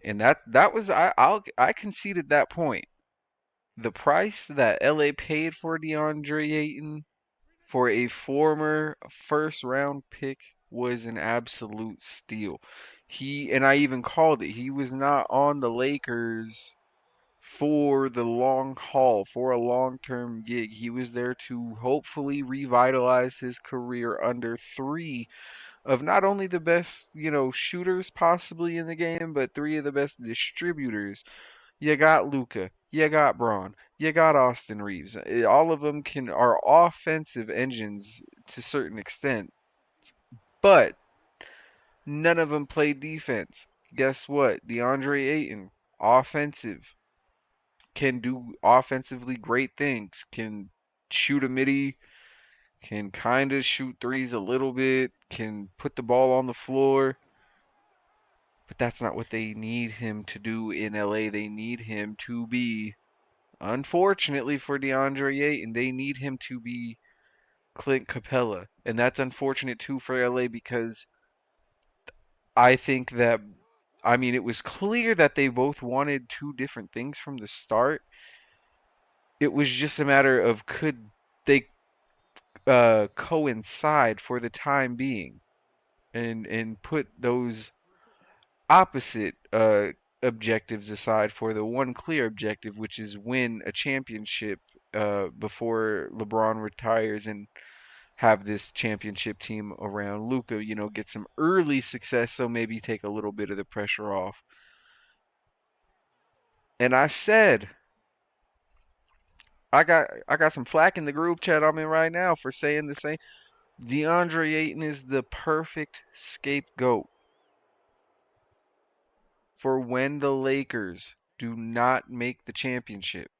And that was I conceded that point. The price that LA paid for DeAndre Ayton for a former first round pick was an absolute steal. And I even called it. He was not on the Lakers for the long haul, for a long-term gig. He was there to hopefully revitalize his career under three of not only the best, shooters possibly in the game, but three of the best distributors. You got Luca, you got Braun, you got Austin Reeves. All of them are offensive engines to a certain extent, but none of them play defense. Guess what? DeAndre Ayton, offensive, can do offensively great things, can shoot a midi, can kind of shoot threes a little bit, can put the ball on the floor. But that's not what they need him to do in LA. They need him to be, unfortunately for DeAndre Ayton, they need him to be Clint Capella. And that's unfortunate too for LA because I think that, I mean, it was clear that they both wanted two different things from the start. It was just a matter of could they coincide for the time being and put those opposite objectives aside for the one clear objective, which is win a championship before LeBron retires and have this championship team around Luka, get some early success, so maybe take a little bit of the pressure off. And I said, I got some flack in the group chat I'm in right now for saying the same. DeAndre Ayton is the perfect scapegoat for when the Lakers do not make the championship.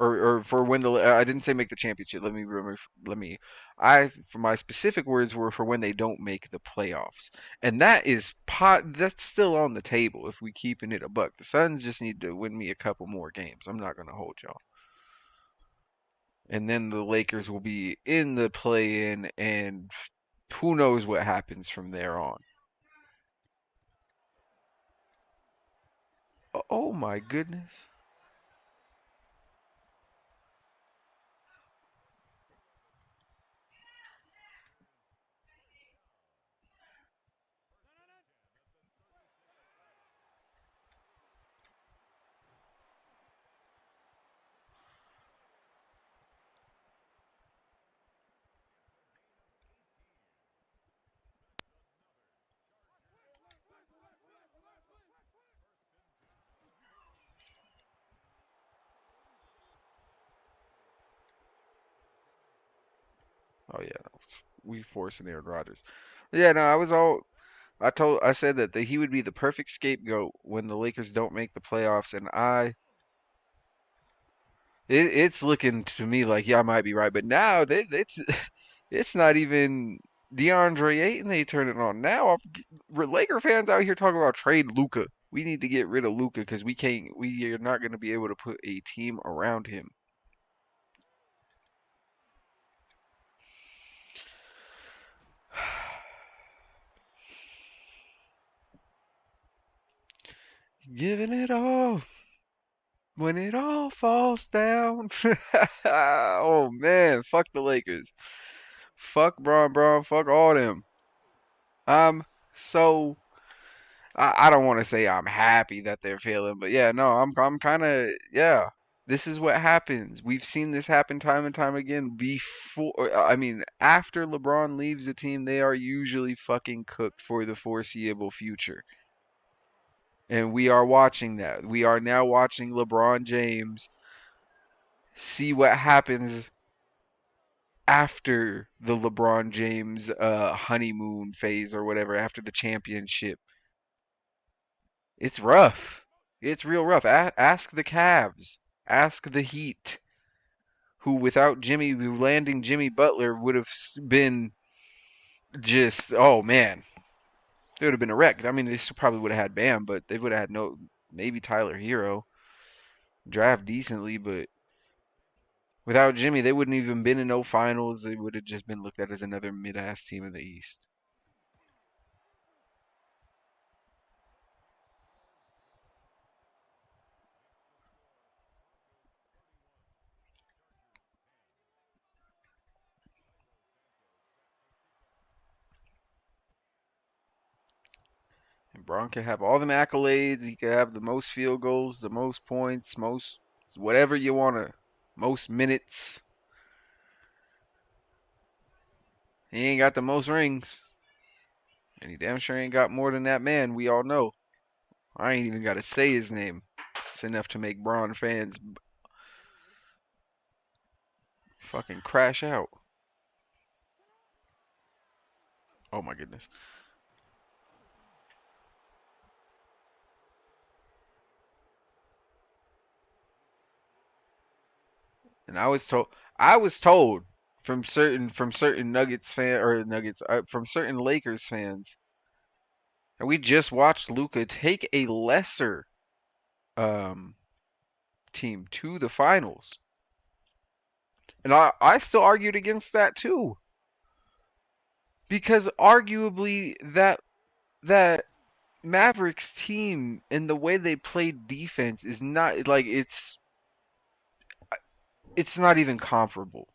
Or for when the I didn't say make the championship. Let me I for my specific words were for when they don't make the playoffs, and that's still on the table if we keeping it a buck. The Suns just need to win me a couple more games. I'm not gonna hold y'all, and then the Lakers will be in the play-in, and who knows what happens from there on. Oh my goodness. Oh yeah, no, we forcing Aaron Rodgers. Yeah, no, I said that he would be the perfect scapegoat when the Lakers don't make the playoffs, and it's looking to me like yeah, I might be right, but now it's not even DeAndre Ayton they turn it on. Now Laker fans out here talking about trade Luka. We need to get rid of Luka because we are not going to be able to put a team around him. Giving it all when it all falls down. Oh man, fuck the Lakers. Fuck Braun, fuck all them. Um, so I don't want to say I'm happy that they're failing, but yeah, no, I'm kind of yeah. This is what happens. We've seen this happen time and time again before. I mean, after LeBron leaves a team, they are usually fucking cooked for the foreseeable future. And we are watching that. We are now watching LeBron James see what happens after the LeBron James honeymoon phase or whatever, after the championship. It's rough. It's real rough. Ask the Cavs. Ask the Heat, who without landing Jimmy Butler would have been just, oh man, it would have been a wreck. I mean, they still probably would have had Bam, but they would have had no, maybe Tyler Hero, draft decently, but without Jimmy, they wouldn't even been in no finals. They would have just been looked at as another mid-ass team in the East. And Braun can have all them accolades. He can have the most field goals, the most points, most whatever you want to, most minutes. He ain't got the most rings. And he damn sure ain't got more than that man, we all know. I ain't even got to say his name. It's enough to make Braun fans fucking crash out. Oh my goodness. And I was told from certain Nuggets fan or Nuggets from certain Lakers fans, and we just watched Luka take a lesser um team to the finals. And I still argued against that too. Because arguably that Mavericks team and the way they played defense is not like it's not even comparable.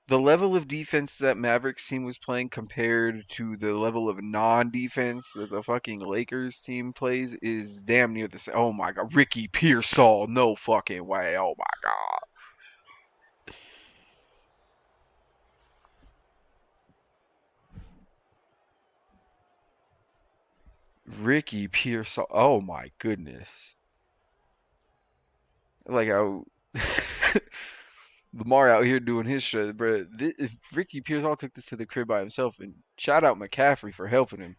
The level of defense that Mavericks team was playing compared to the level of non-defense that the fucking Lakers team plays is damn near the same. Oh my god, Ricky Pearsall, no fucking way. Oh my god. Ricky Pierce. Oh my goodness. Like I Lamar out here doing his shit, bro. If Ricky Pierce all took this to the crib by himself, and shout out McCaffrey for helping him.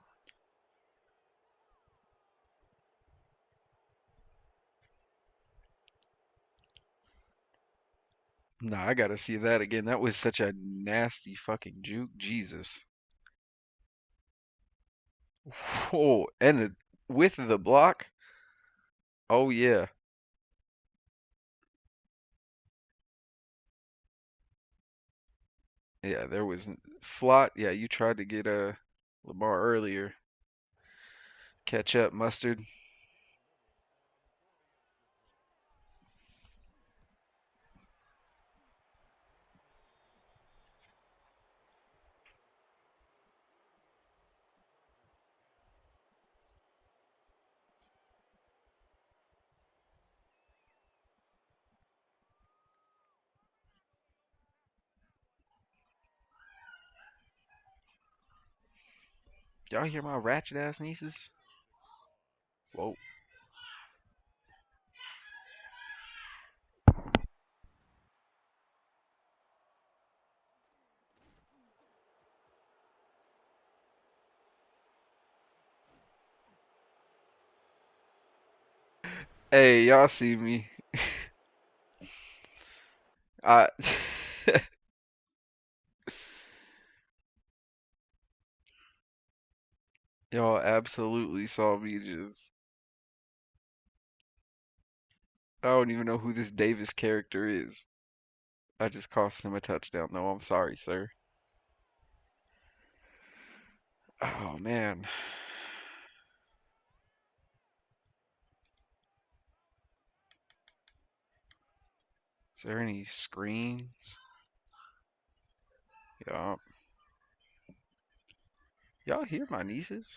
Nah, I gotta see that again. That was such a nasty fucking juke. Jesus. Oh, and the width of the block. Oh yeah. Yeah, there was Flott. Yeah, you tried to get Lamar earlier. Catch up, mustard. Y'all hear my ratchet ass nieces? Whoa. Hey, y'all see me? I y'all absolutely saw me just. I don't even know who this Davis character is. I just cost him a touchdown, though. I'm sorry, sir. Oh man. Is there any screens? Y'all, y'all hear my nieces?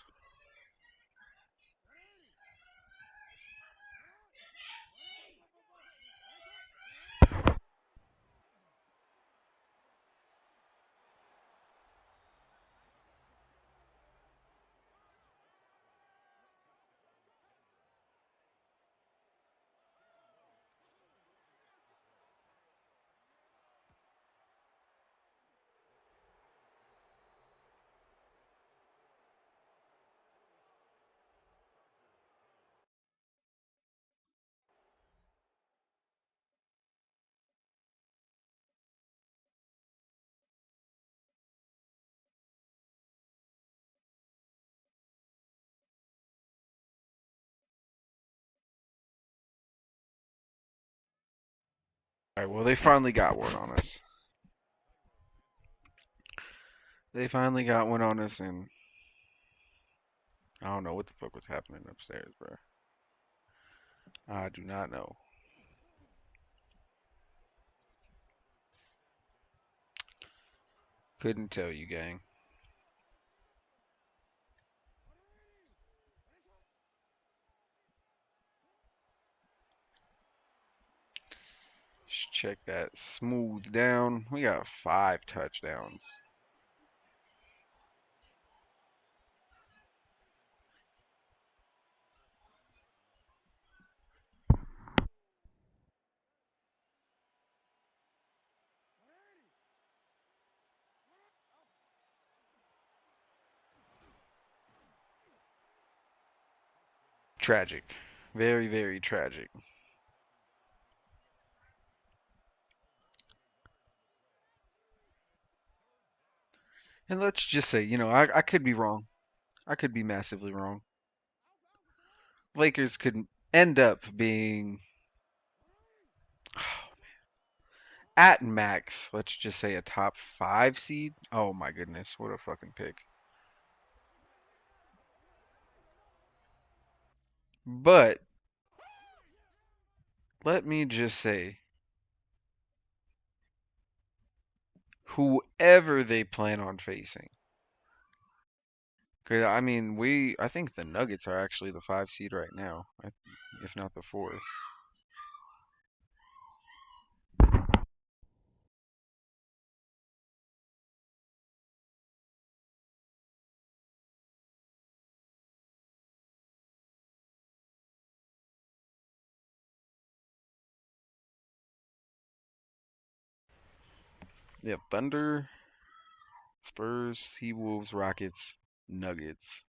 All right, well, they finally got one on us. They finally got one on us, and I don't know what the fuck was happening upstairs, bro. I do not know. Couldn't tell you, gang. Just check that smooth down. We got 5 touchdowns. Tragic. Very, very tragic. And let's just say, I could be wrong. I could be massively wrong. Lakers could end up being at max, let's just say a top 5 seed. Oh my goodness, what a fucking pick. But let me just say, whoever they plan on facing. 'Cause I mean, I think the Nuggets are actually the 5 seed right now, if not the fourth. Yeah, Thunder, Spurs, T-Wolves, Rockets, Nuggets.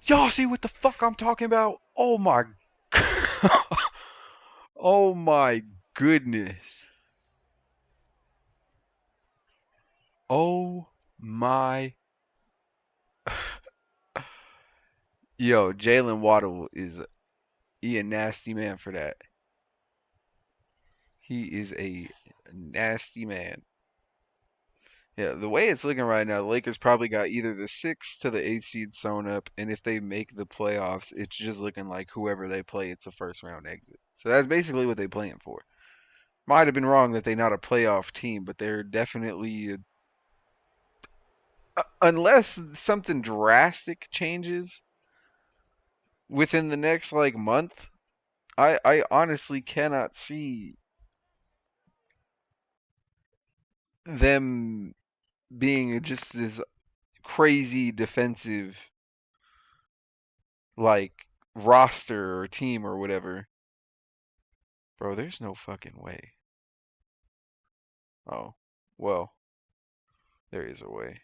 Y'all see what the fuck I'm talking about? Oh my Oh my goodness. Oh my Yo, Jalen Waddle is he a nasty man for that. He is a nasty man. Yeah, the way it's looking right now, the Lakers probably got either the 6 to the 8 seed sewn up, and if they make the playoffs, it's just looking like whoever they play, it's a first round exit. So that's basically what they're playing for. Might have been wrong that they're not a playoff team, but they're definitely, unless something drastic changes within the next like month, I honestly cannot see them being just this crazy defensive like roster or team or whatever. Bro, there's no fucking way. Oh, well, there is a way.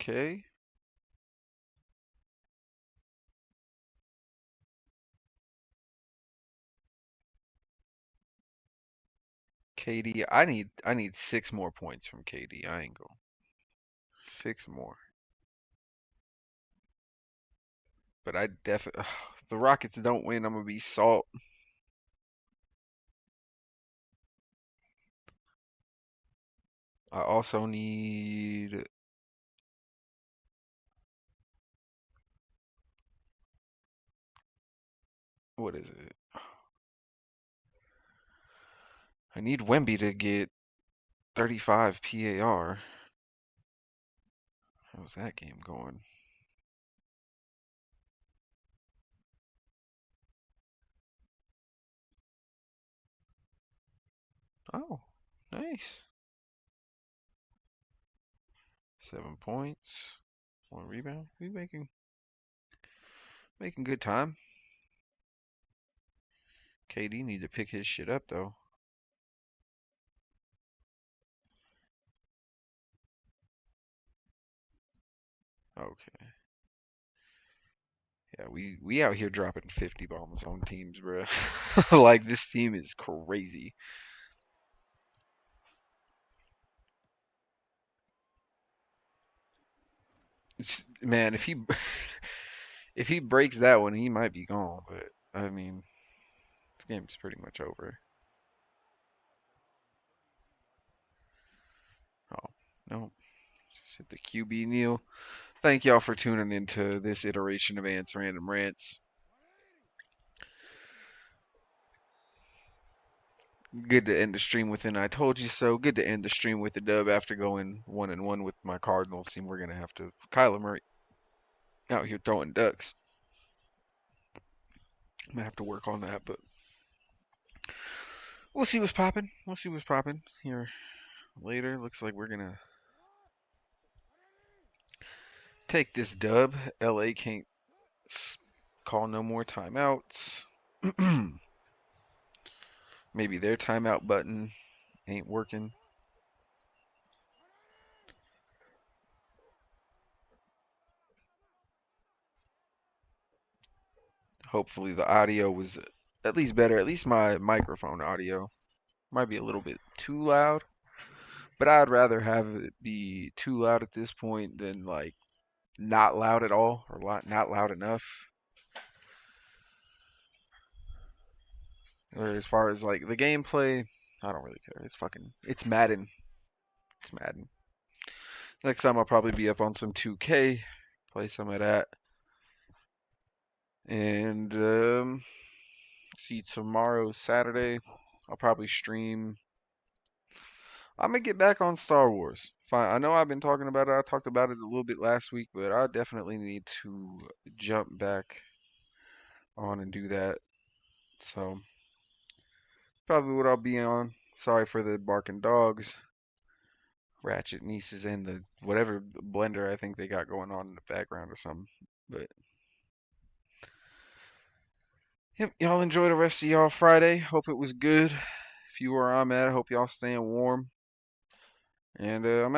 Okay. KD, I need 6 more points from KD. I ain't going. 6 more. But I definitely the Rockets don't win, I'm gonna be salt. I also need what is it? I need Wemby to get 35 PAR. How's that game going? Oh, nice. 7 points. 1 rebound. We making good time. KD need to pick his shit up though. Okay. Yeah, we out here dropping 50 bombs on teams, bro. Like this team is crazy. Man, if he if he breaks that one, he might be gone. But I mean, this game's pretty much over. Oh no, just hit the QB kneel. Thank y'all for tuning into this iteration of Ants Random Rants. Good to end the stream with an I told you so. Good to end the stream with a dub after going 1-1 with my Cardinals team. We're gonna have to Kyler Murray out here throwing ducks. I'm gonna have to work on that, but we'll see what's popping. We'll see what's popping here later. Looks like we're gonna take this dub. LA can't call no more timeouts. Maybe their timeout button ain't working. Hopefully the audio was at least better. At least my microphone audio might be a little bit too loud. But I'd rather have it be too loud at this point than like not loud at all or not loud enough. Or as far as like the gameplay, I don't really care. It's Madden. It's Madden. Next time I'll probably be up on some 2K, play some of that, and see tomorrow Saturday. I'll probably stream. I'm gonna get back on Star Wars. Fine. I know I've been talking about it. I talked about it a little bit last week, but I definitely need to jump back on and do that. So probably what I'll be on. Sorry for the barking dogs, ratchet nieces, and the whatever blender I think they got going on in the background or something. But yep, y'all enjoy the rest of y'all Friday. Hope it was good. If you were I'm at, I hope y'all staying warm. And I'm out.